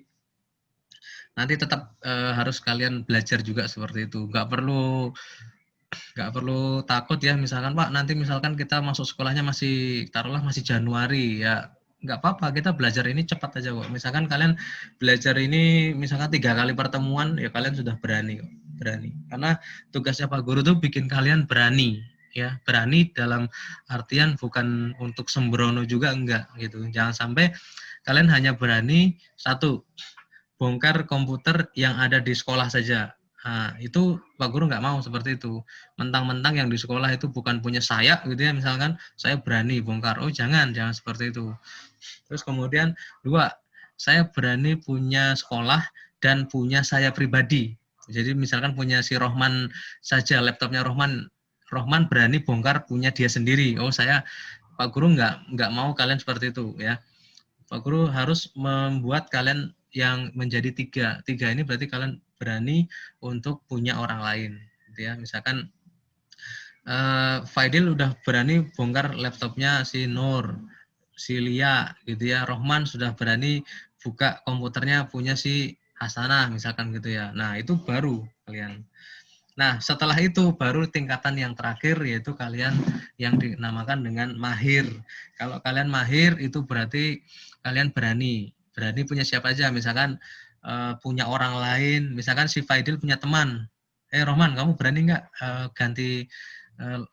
nanti tetap harus kalian belajar juga seperti itu. Nggak perlu takut ya, misalkan Pak nanti misalkan kita masuk sekolahnya masih taruhlah masih Januari ya, nggak apa-apa, kita belajar ini cepat aja kok. Misalkan kalian belajar ini misalkan 3 kali pertemuan ya kalian sudah berani kok, berani. Karena tugasnya Pak Guru tuh bikin kalian berani ya, berani dalam artian bukan untuk sembrono juga enggak gitu. Jangan sampai kalian hanya berani satu bongkar komputer yang ada di sekolah saja. Nah, itu Pak Guru nggak mau seperti itu. Mentang-mentang yang di sekolah itu bukan punya saya gitu ya, misalkan saya berani bongkar. Oh, jangan seperti itu. Terus kemudian dua, saya berani punya sekolah dan punya saya pribadi. Jadi misalkan punya si Rohman saja, laptopnya Rohman berani bongkar punya dia sendiri. Oh, Pak Guru nggak mau kalian seperti itu ya. Pak Guru harus membuat kalian yang menjadi tiga ini berarti kalian berani untuk punya orang lain gitu ya. Misalkan Faidil udah berani bongkar laptopnya si Nur, si Lia gitu ya. Rohman sudah berani buka komputernya punya si Hasanah misalkan gitu ya. Nah, itu baru kalian. Nah, setelah itu baru tingkatan yang terakhir yaitu kalian yang dinamakan dengan mahir. Kalau kalian mahir itu berarti kalian berani punya siapa aja. Misalkan punya orang lain, misalkan si Faidil punya teman. Rohman, kamu berani nggak ganti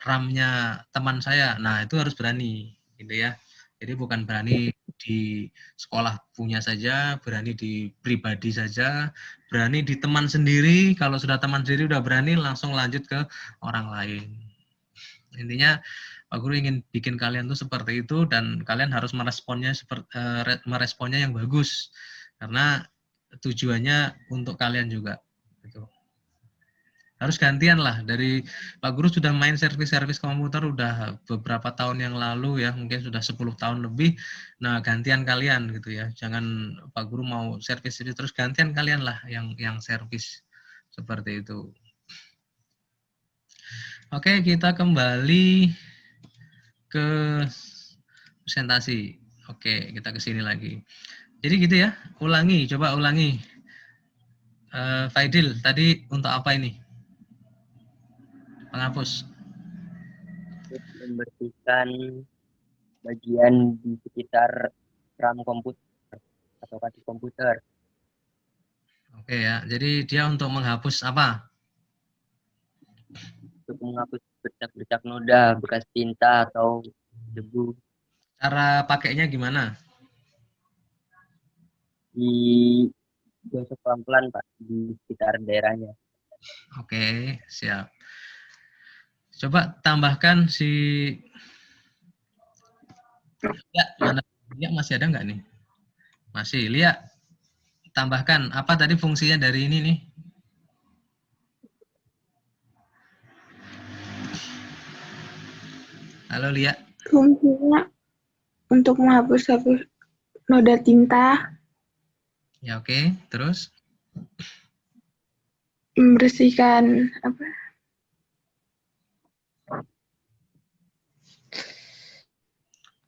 RAM-nya teman saya? Nah, itu harus berani gitu ya. Jadi bukan berani di sekolah punya saja, berani di pribadi saja, berani di teman sendiri. Kalau sudah teman sendiri udah berani, langsung lanjut ke orang lain. Intinya Pak Guru ingin bikin kalian tuh seperti itu, dan kalian harus meresponnya yang bagus karena tujuannya untuk kalian juga gitu. Harus gantian lah, dari Pak Guru sudah main servis komputer udah beberapa tahun yang lalu ya, mungkin sudah 10 tahun lebih. Nah, gantian kalian gitu ya. Jangan Pak Guru mau servis terus, gantian kalian lah yang servis seperti itu. Oke, kita kembali ke presentasi. Oke, kita ke sini lagi. Jadi gitu ya, coba ulangi. Faidil, tadi untuk apa ini? Penghapus. Membersihkan bagian di sekitar RAM komputer atau kaki komputer. Oke ya, jadi dia untuk menghapus apa? untuk menghapus bercak-bercak noda, bekas tinta atau debu. Cara pakainya gimana? Digosok pelan-pelan Pak di sekitar daerahnya. Oke, siap. Coba tambahkan si ya, mana ya, masih ada nggak nih? Masih. Lia, tambahkan apa tadi fungsinya dari ini nih? Halo Lia. Fungsinya untuk menghapus-hapus noda tinta, Ya oke, terus membersihkan apa?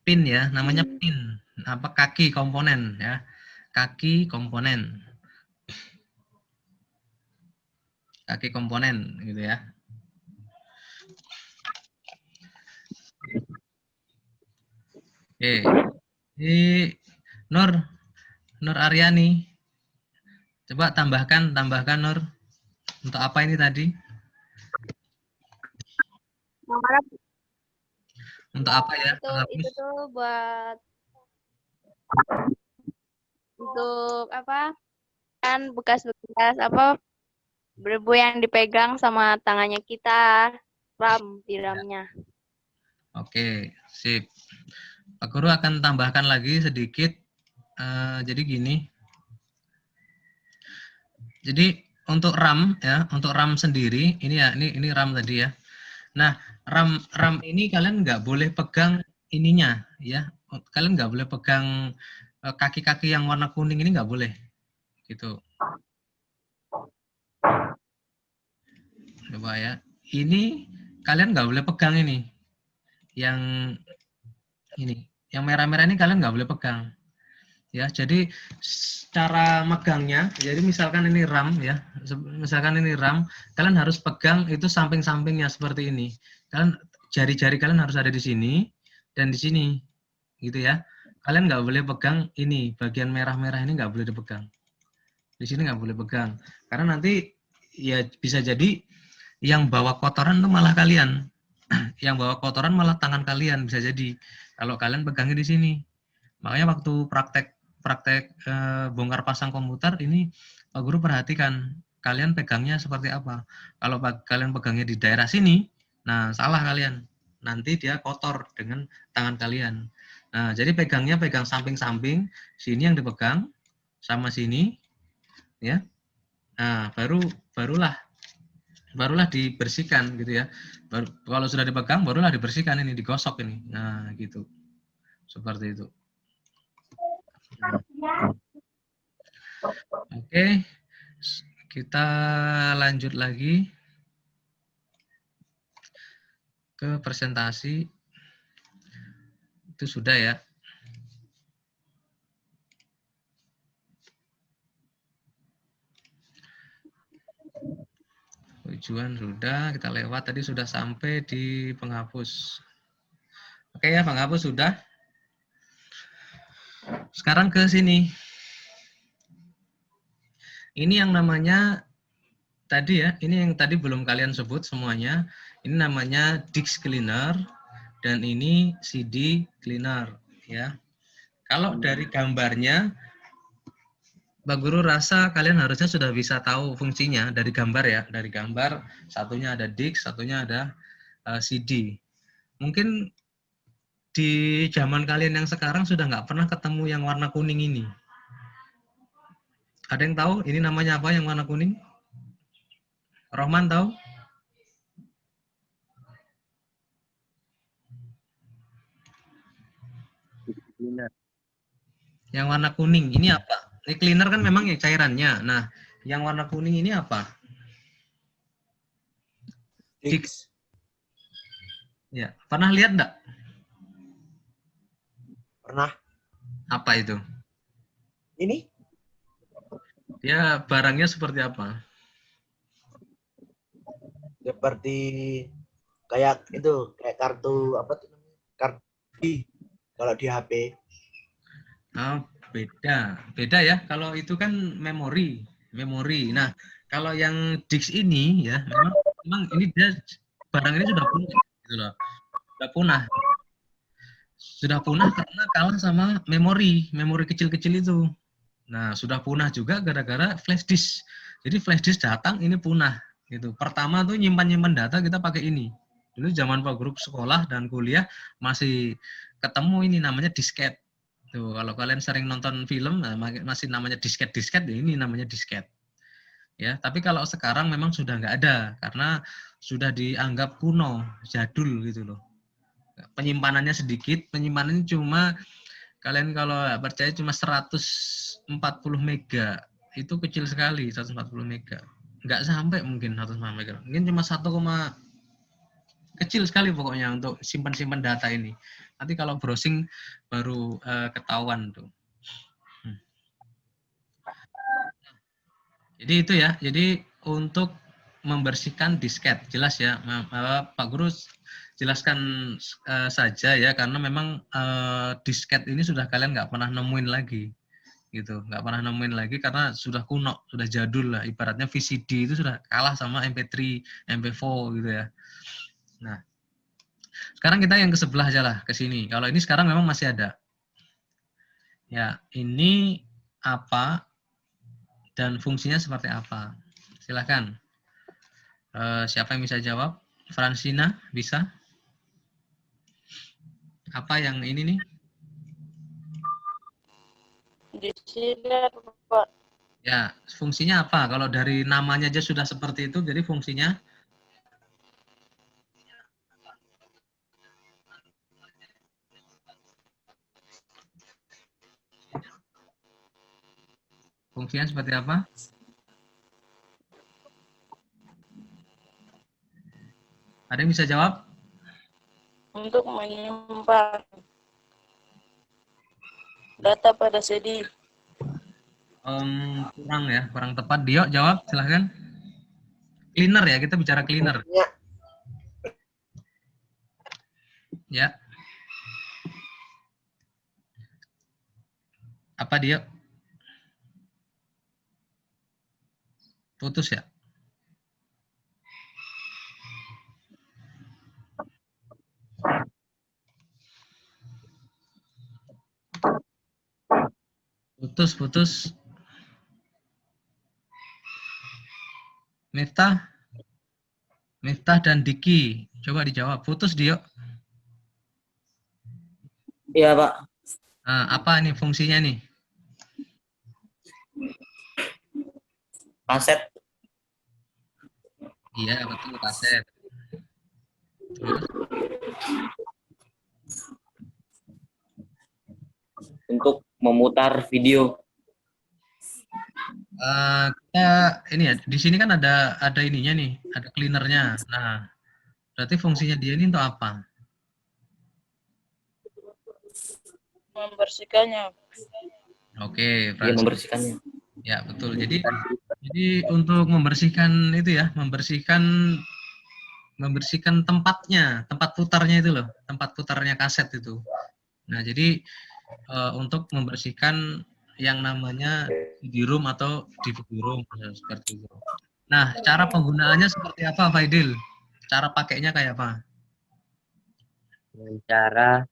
pin ya, namanya pin. Apa kaki komponen ya. Kaki komponen. Kaki komponen gitu ya. Oke. Ini Nur Aryani. Coba tambahkan Nur. Untuk apa ini tadi? Untuk apa ya? Itu tuh buat untuk apa? Kan bekas-bekas apa? Berbu yang dipegang sama tangannya kita, di ramnya. Oke, sip. Pak Guru akan tambahkan lagi sedikit. Jadi gini. Jadi untuk RAM ya, untuk RAM sendiri ini ya, ini RAM tadi ya. Nah, RAM ini kalian nggak boleh pegang ininya ya. Kalian nggak boleh pegang kaki-kaki yang warna kuning ini nggak boleh. Gitu. Coba ya. Ini kalian nggak boleh pegang ini. Yang ini, yang merah-merah ini kalian nggak boleh pegang. Ya, jadi cara megangnya, jadi misalkan ini RAM ya, misalkan ini RAM, kalian harus pegang itu samping-sampingnya seperti ini. Kalian jari-jari kalian harus ada di sini dan di sini, gitu ya. Kalian nggak boleh pegang ini, bagian merah-merah ini nggak boleh dipegang. Di sini nggak boleh pegang, karena nanti ya bisa jadi yang bawa kotoran itu malah kalian, yang bawa kotoran malah tangan kalian bisa jadi kalau kalian pegangnya di sini. Makanya waktu praktek bongkar pasang komputer ini Pak Guru perhatikan kalian pegangnya seperti apa. Kalau kalian pegangnya di daerah sini, nah salah kalian. Nanti dia kotor dengan tangan kalian. Nah, jadi pegangnya pegang samping-samping, sini yang dipegang sama sini ya. Nah, barulah dibersihkan gitu ya. Kalau sudah dipegang barulah dibersihkan ini, digosok ini. Nah, gitu. Seperti itu. Oke, kita lanjut lagi ke presentasi. Itu sudah ya. Tujuan sudah, kita lewat tadi sudah sampai di penghapus. Oke ya, penghapus sudah. Sekarang ke sini. Ini yang namanya tadi ya, ini yang tadi belum kalian sebut semuanya. Ini namanya disk cleaner dan ini CD cleaner ya. Kalau dari gambarnya Pak Guru rasa kalian harusnya sudah bisa tahu fungsinya dari gambar ya. Dari gambar satunya ada disk, satunya ada CD. Mungkin di zaman kalian yang sekarang sudah nggak pernah ketemu yang warna kuning ini. Ada yang tahu ini namanya apa yang warna kuning? Rohman tahu? Cleaner. Yang warna kuning ini apa? Ini cleaner kan memang ya cairannya. Nah, yang warna kuning ini apa? Disk. Ya, pernah lihat enggak? Pernah. Apa itu? Ini? Ya, barangnya seperti apa? Seperti kayak itu, kayak kartu apa tuh namanya? Kartu kalau di HP. Oh, beda ya. Kalau itu kan memori. Nah, kalau yang disk ini ya, memang ini dia barang ini sudah punah, gitu loh. Sudah punah karena kalah sama memori kecil-kecil itu. Nah, sudah punah juga gara-gara flash disk. Jadi flash disk datang ini punah gitu. Pertama tuh nyimpan data kita pakai ini. Dulu zaman Pak Guru sekolah dan kuliah masih ketemu ini namanya disket. Tuh, kalau kalian sering nonton film masih namanya disket, ini namanya disket. Ya, tapi kalau sekarang memang sudah nggak ada karena sudah dianggap kuno, jadul gitu loh. Penyimpanannya sedikit, penyimpanannya cuma kalian kalau nggak percaya cuma 140 mega. Itu kecil sekali, 140 mega. Nggak sampai mungkin 140 mega. Mungkin cuma 1, kecil sekali pokoknya untuk simpan data ini. Nanti kalau browsing baru ketahuan tuh. Jadi itu ya. Jadi untuk membersihkan disket, jelas ya, Pak Guru jelaskan saja ya, karena memang disket ini sudah kalian nggak pernah nemuin lagi, gitu, nggak pernah nemuin lagi karena sudah kuno, sudah jadul lah. Ibaratnya VCD itu sudah kalah sama MP3, MP4 gitu ya. Nah, sekarang kita yang ke sebelah aja lah, ke sini. Kalau ini sekarang memang masih ada. Ya, ini apa dan fungsinya seperti apa? Silahkan. Siapa yang bisa jawab? Fransina, bisa? Apa yang ini nih? Di sini, Pak. Ya, fungsinya apa? Kalau dari namanya aja sudah seperti itu, jadi fungsinya? Fungsinya seperti apa? Ada yang bisa jawab? Untuk menyimpan data pada CD. Kurang ya, kurang tepat. Dio, jawab, silahkan. Cleaner ya, kita bicara cleaner. Ya. Apa Dio? Putus ya? Putus. Miftah dan Diki, coba dijawab. Putus Dio. Iya, Pak. Nah, apa nih fungsinya nih? Kaset. Iya, betul, kaset. Terus? Untuk memutar video. Kita ini ya, di sini kan ada ininya nih, ada cleanernya. Nah, berarti fungsinya dia ini untuk apa? Membersihkannya. Oke, Dia membersihkannya. Ya, betul. Jadi untuk membersihkan itu ya, membersihkan tempatnya, tempat putarnya itu loh, tempat putarnya kaset itu. Nah, jadi untuk membersihkan yang namanya CD-ROM atau DVD-ROM seperti itu. Nah, cara penggunaannya seperti apa, Faidil? Cara pakainya kayak apa? Dengan cara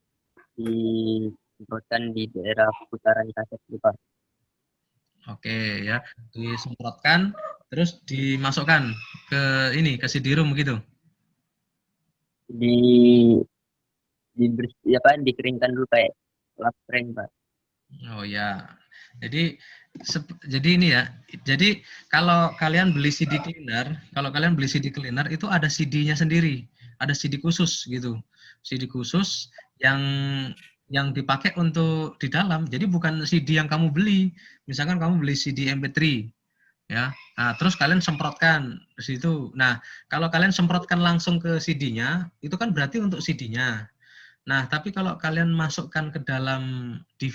disemprotkan di daerah putaran kaset itu, Pak. Oke ya, disemprotkan terus dimasukkan ke ini, ke CD-ROM gitu. Dikeringkan dulu kayak lap kering, Pak. Oh ya. Jadi ini ya. Jadi kalau kalian beli CD cleaner, itu ada CD-nya sendiri, ada CD khusus gitu. CD khusus yang dipakai untuk di dalam. Jadi bukan CD yang kamu beli. Misalkan kamu beli CD MP3 ya. Nah, terus kalian semprotkan di situ. Nah, kalau kalian semprotkan langsung ke CD-nya, itu kan berarti untuk CD-nya. Nah, tapi kalau kalian masukkan ke dalam di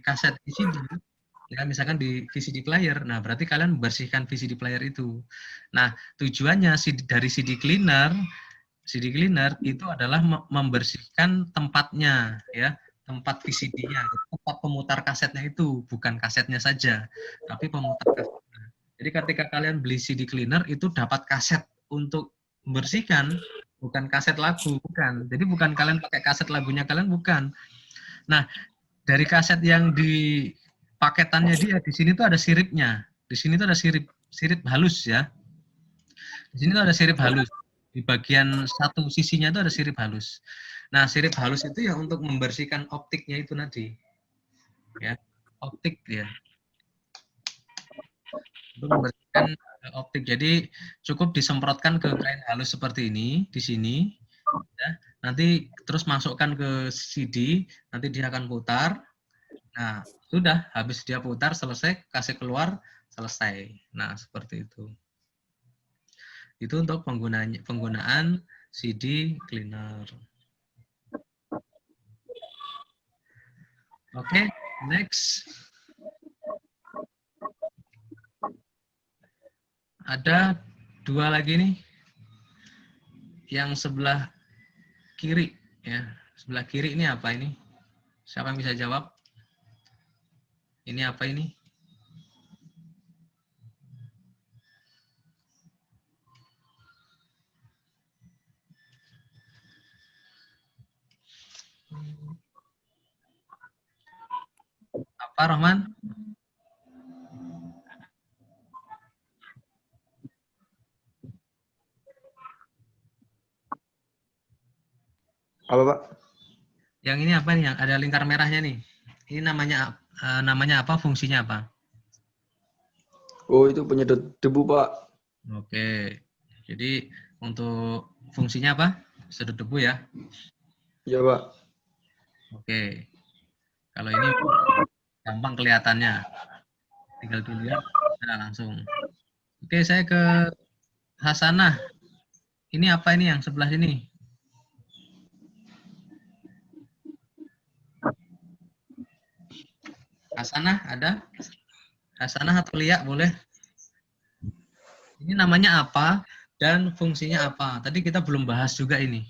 kaset VCD, ya misalkan di VCD player, nah berarti kalian membersihkan VCD player itu. Nah, tujuannya dari CD cleaner itu adalah membersihkan tempatnya, ya, tempat VCD-nya, tempat pemutar kasetnya itu, bukan kasetnya saja, tapi pemutar kasetnya. Jadi ketika kalian beli CD cleaner itu dapat kaset untuk membersihkan, bukan kaset lagu, bukan. Jadi bukan kalian pakai kaset lagunya kalian, bukan. Nah, dari kaset yang di paketannya dia, di sini tuh ada siripnya. Di sini tuh ada sirip halus ya. Di sini tuh ada sirip halus. Di bagian satu sisinya tuh ada sirip halus. Nah, sirip halus itu ya untuk membersihkan optiknya itu tadi. Ya, optik ya. Untuk membersihkan optik. Jadi cukup disemprotkan ke kain halus seperti ini di sini. Ya. Nanti terus masukkan ke CD, nanti dia akan putar. Nah, sudah habis dia putar selesai, kasih keluar, selesai. Nah, seperti itu. Itu untuk penggunaan CD cleaner. Oke, next. Ada dua lagi nih. Yang sebelah kiri ya. Sebelah kiri ini apa ini? Siapa yang bisa jawab? Ini apa ini? Apa, Rahman? Apa, Pak? Yang ini apa nih? Yang ada lingkar merahnya nih. Ini namanya apa? Fungsinya apa? Oh, itu penyedot debu, Pak. Oke. Jadi untuk fungsinya apa? Sedot debu ya. Iya, Pak. Oke. Kalau ini gampang kelihatannya. Tinggal dilihat langsung. Oke, saya ke Hasanah. Ini apa ini yang sebelah sini? Hasanah ada? Hasanah atau Lia boleh? Ini namanya apa dan fungsinya apa? Tadi kita belum bahas juga ini.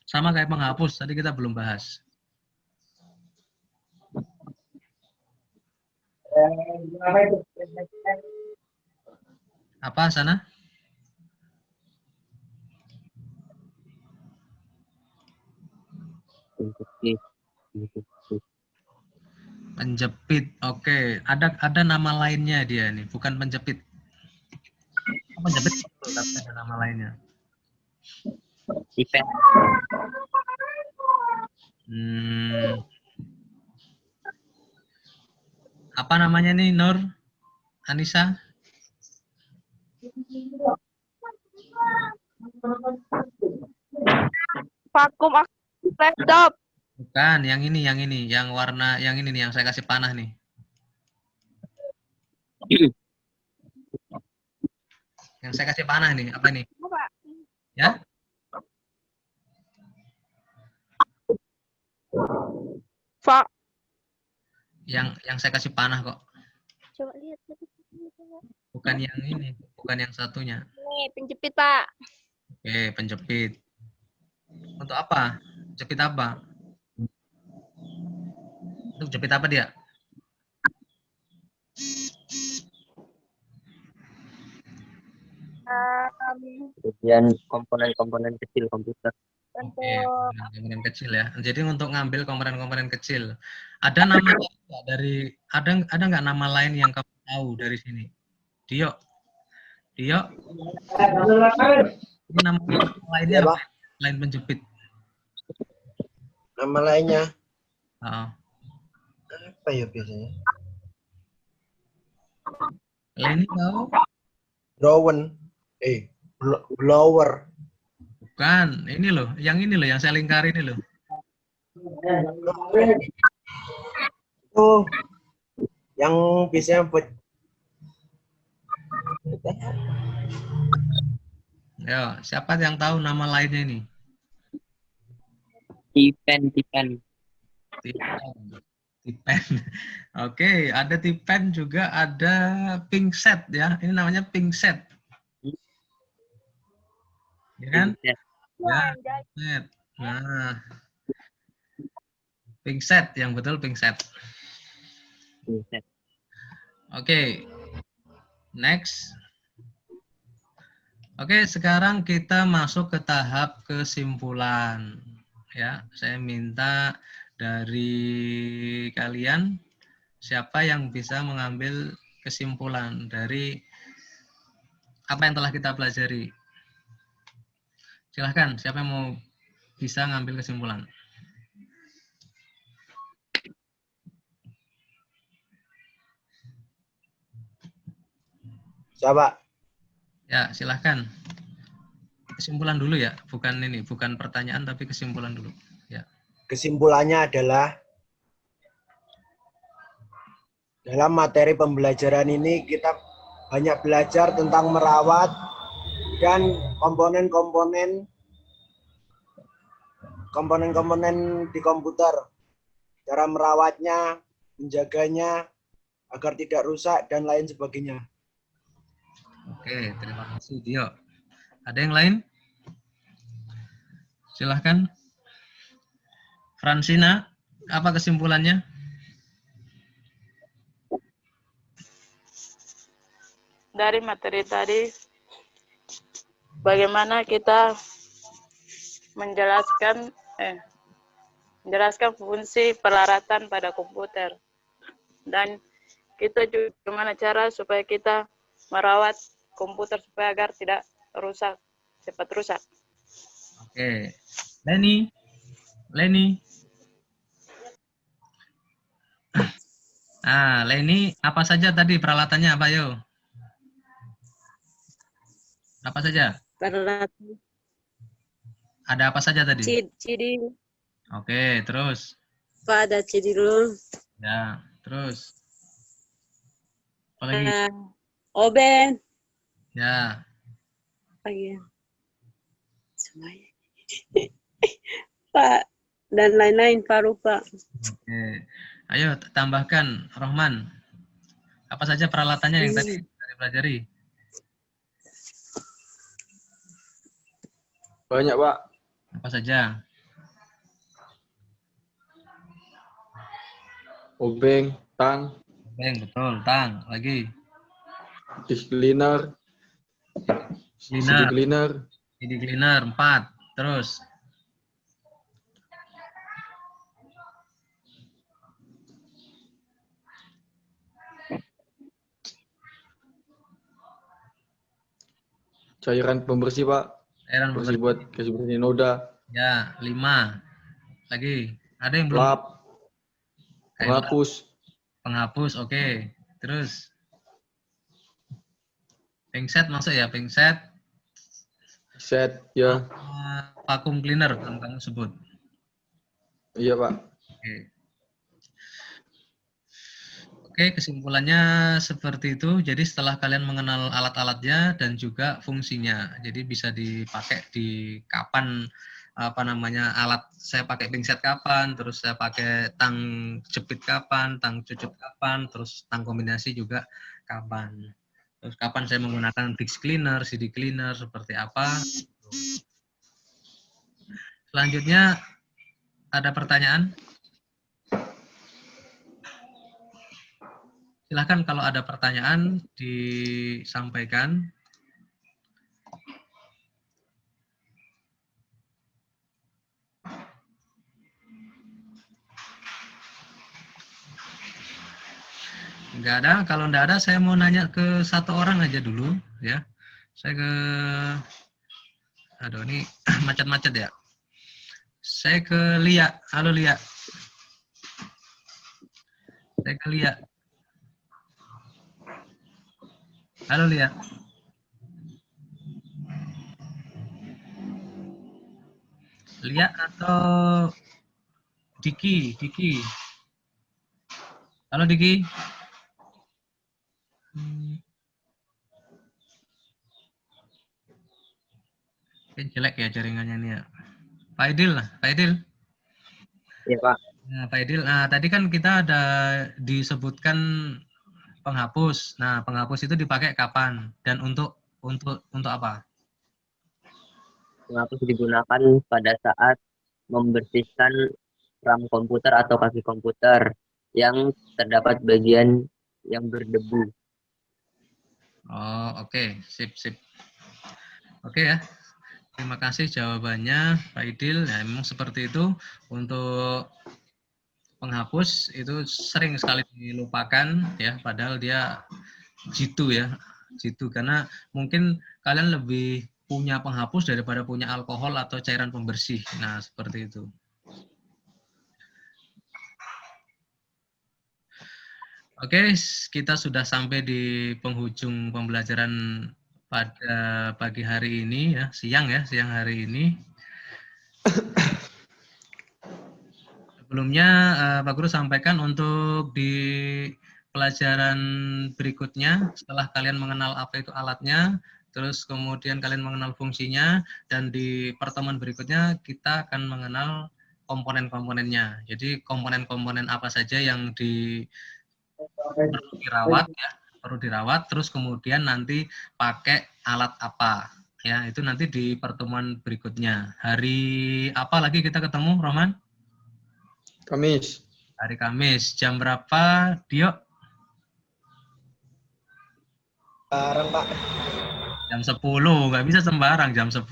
Sama kayak penghapus, tadi kita belum bahas. Apa Hasanah? Penjepit. Oke, ada nama lainnya dia nih, bukan penjepit. Penjepit tapi ada nama lainnya. Tipen. Apa namanya nih, Nur? Anissa? Vakum laptop. Bukan, yang ini, yang warna, yang ini nih, yang saya kasih panah nih. Yang saya kasih panah nih, apa nih? Ya? Pak. Yang saya kasih panah kok. Coba lihat. Bukan yang ini, bukan yang satunya. Nih, penjepit, Pak. Oke, penjepit. Untuk apa? Jepit apa? Untuk jepit apa dia? Kemudian komponen-komponen kecil komputer. Oke, komponen kecil ya. Jadi untuk ngambil komponen-komponen kecil. Ada nama dari ada nggak nama lain yang kamu tahu dari sini? Dio. Dio. Ini nama lainnya apa? Lain penjepit. Nama lainnya apa ya biasanya? Leni tahu? Blower. Bukan, ini loh, yang saya lingkari ini loh. Oh, yang biasanya buat. Ya, siapa yang tahu nama lainnya ini? Tipen. Oke, ada tipen juga, ada pingset ya. Ini namanya pingset. Ya kan? Ya, pingset. Nah, pingset yang betul pingset. Oke. Next. Oke, sekarang kita masuk ke tahap kesimpulan. Ya, saya minta dari kalian siapa yang bisa mengambil kesimpulan dari apa yang telah kita pelajari. Silahkan, siapa yang mau bisa ngambil kesimpulan? Siapa? Ya, silahkan. Kesimpulan dulu ya, bukan pertanyaan tapi kesimpulan dulu. Ya. Kesimpulannya adalah dalam materi pembelajaran ini kita banyak belajar tentang merawat dan komponen-komponen di komputer. Cara merawatnya, menjaganya agar tidak rusak dan lain sebagainya. Oke, terima kasih Dio. Ada yang lain? Silahkan. Fransina, apa kesimpulannya? Dari materi tadi, bagaimana kita menjelaskan fungsi peralatan pada komputer, dan kita juga bagaimana cara supaya kita merawat komputer supaya agar tidak rusak, cepat rusak. Oke, Leni. Leni, apa saja tadi peralatannya apa yo? Apa saja? Peralatan Ada apa saja tadi? CD. Oke, terus? Pada CD dulu. Ya, terus? Apa lagi? Oven. Ya. Lagi. Semuanya. Pak, dan lain-lain, Pak Rupa. Oke. Ayo tambahkan, Rohman. Apa saja peralatannya yang tadi dipelajari? Banyak, Pak. Apa saja? Obeng, tang, Obeng, betul. Tang, lagi. disk cleaner, CD cleaner, CD cleaner, 4. Terus? cairan pembersih, Pak. Cairan Bersih buat kasih bersih noda. Ya, 5. Lagi. Ada yang belum? Lap, penghapus. Penghapus, oke. Terus? Pengset masuk ya, pengset. Set, ya. Vacuum cleaner yang kamu sebut. Iya, Pak. Oke. Oke, kesimpulannya seperti itu. Jadi setelah kalian mengenal alat-alatnya dan juga fungsinya, jadi bisa dipakai di kapan alat saya pakai pingset kapan, terus saya pakai tang jepit kapan, tang cucut kapan, terus tang kombinasi juga kapan. Terus kapan saya menggunakan disk cleaner, CD cleaner seperti apa. Selanjutnya ada pertanyaan? Silahkan kalau ada pertanyaan disampaikan. Enggak ada. Kalau enggak ada, saya mau nanya ke satu orang aja dulu, ya. Saya ke, aduh ini macet-macet ya. Saya ke Lia. Halo Lia. Saya ke Lia. Halo Lia. Lia atau Diki? Halo Diki. Jelek ya jaringannya nih ya. Pak Idil lah, Pak Idil. Iya Pak. Nah, Pak Idil, tadi kan kita ada disebutkan penghapus. Nah, penghapus itu dipakai kapan dan untuk apa? Penghapus digunakan pada saat membersihkan RAM komputer atau kaki komputer yang terdapat bagian yang berdebu. Oh, oke. Sip. Oke ya. Terima kasih jawabannya Pak Idil. Nah, memang seperti itu. Untuk penghapus itu sering sekali dilupakan ya, padahal dia jitu ya. Jitu karena mungkin kalian lebih punya penghapus daripada punya alkohol atau cairan pembersih. Nah, seperti itu. Oke, kita sudah sampai di penghujung pembelajaran pada pagi hari ini ya, siang hari ini. Sebelumnya Pak Guru sampaikan untuk di pelajaran berikutnya, setelah kalian mengenal apa itu alatnya, terus kemudian kalian mengenal fungsinya, dan di pertemuan berikutnya kita akan mengenal komponen-komponennya. Jadi komponen-komponen apa saja yang perlu dirawat ya, perlu dirawat, terus kemudian nanti pakai alat apa ya, itu nanti di pertemuan berikutnya. Hari apa lagi kita ketemu, Roman? Kamis. Hari Kamis. Jam berapa, Dio? Bareng Pak. Jam 10, nggak bisa sembarang jam 10.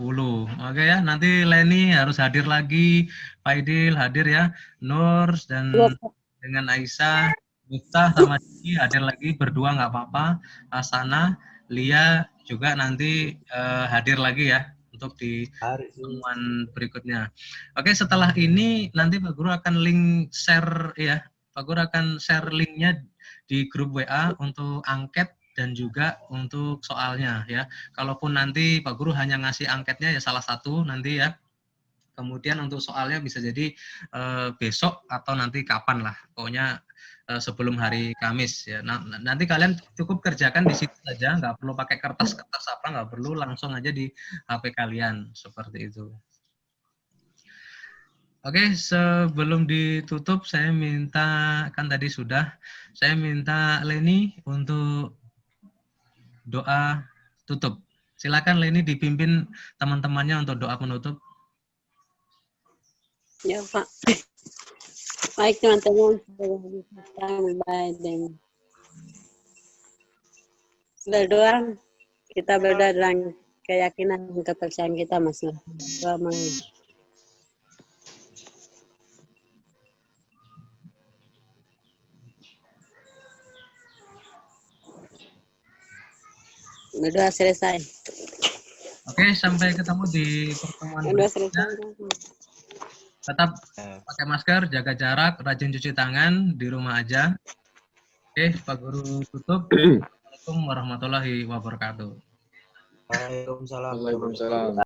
Oke ya, nanti Leni harus hadir lagi, Pak Idil hadir ya, Nur dan dengan Aisyah, Miftah sama Diki hadir lagi berdua nggak apa-apa. Asana, Lia juga nanti hadir lagi ya untuk di pertemuan berikutnya. Oke, setelah ini nanti Pak Guru akan link share ya, Pak Guru akan share linknya di grup WA untuk angket dan juga untuk soalnya ya. Kalaupun nanti Pak Guru hanya ngasih angketnya ya salah satu nanti ya. Kemudian untuk soalnya bisa jadi besok atau nanti kapan lah. Pokoknya sebelum hari Kamis ya. Nah, nanti kalian cukup kerjakan di situ saja, nggak perlu pakai kertas-kertas apa, nggak perlu, langsung aja di HP kalian seperti itu. Oke, sebelum ditutup saya minta, kan tadi sudah, saya minta Leni untuk doa tutup. Silakan Leni dipimpin teman-temannya untuk doa penutup. Ya Pak. Baik teman-teman, baik dan berdoa, kita berdoa dengan keyakinan dan kepercayaan kita masing-masing. Berdoa selesai. Oke, sampai ketemu di pertemuan berikutnya. Tetap pakai masker, jaga jarak, rajin cuci tangan, di rumah aja. Oke, Pak Guru tutup. Assalamualaikum warahmatullahi wabarakatuh. Waalaikumsalam. Waalaikumsalam.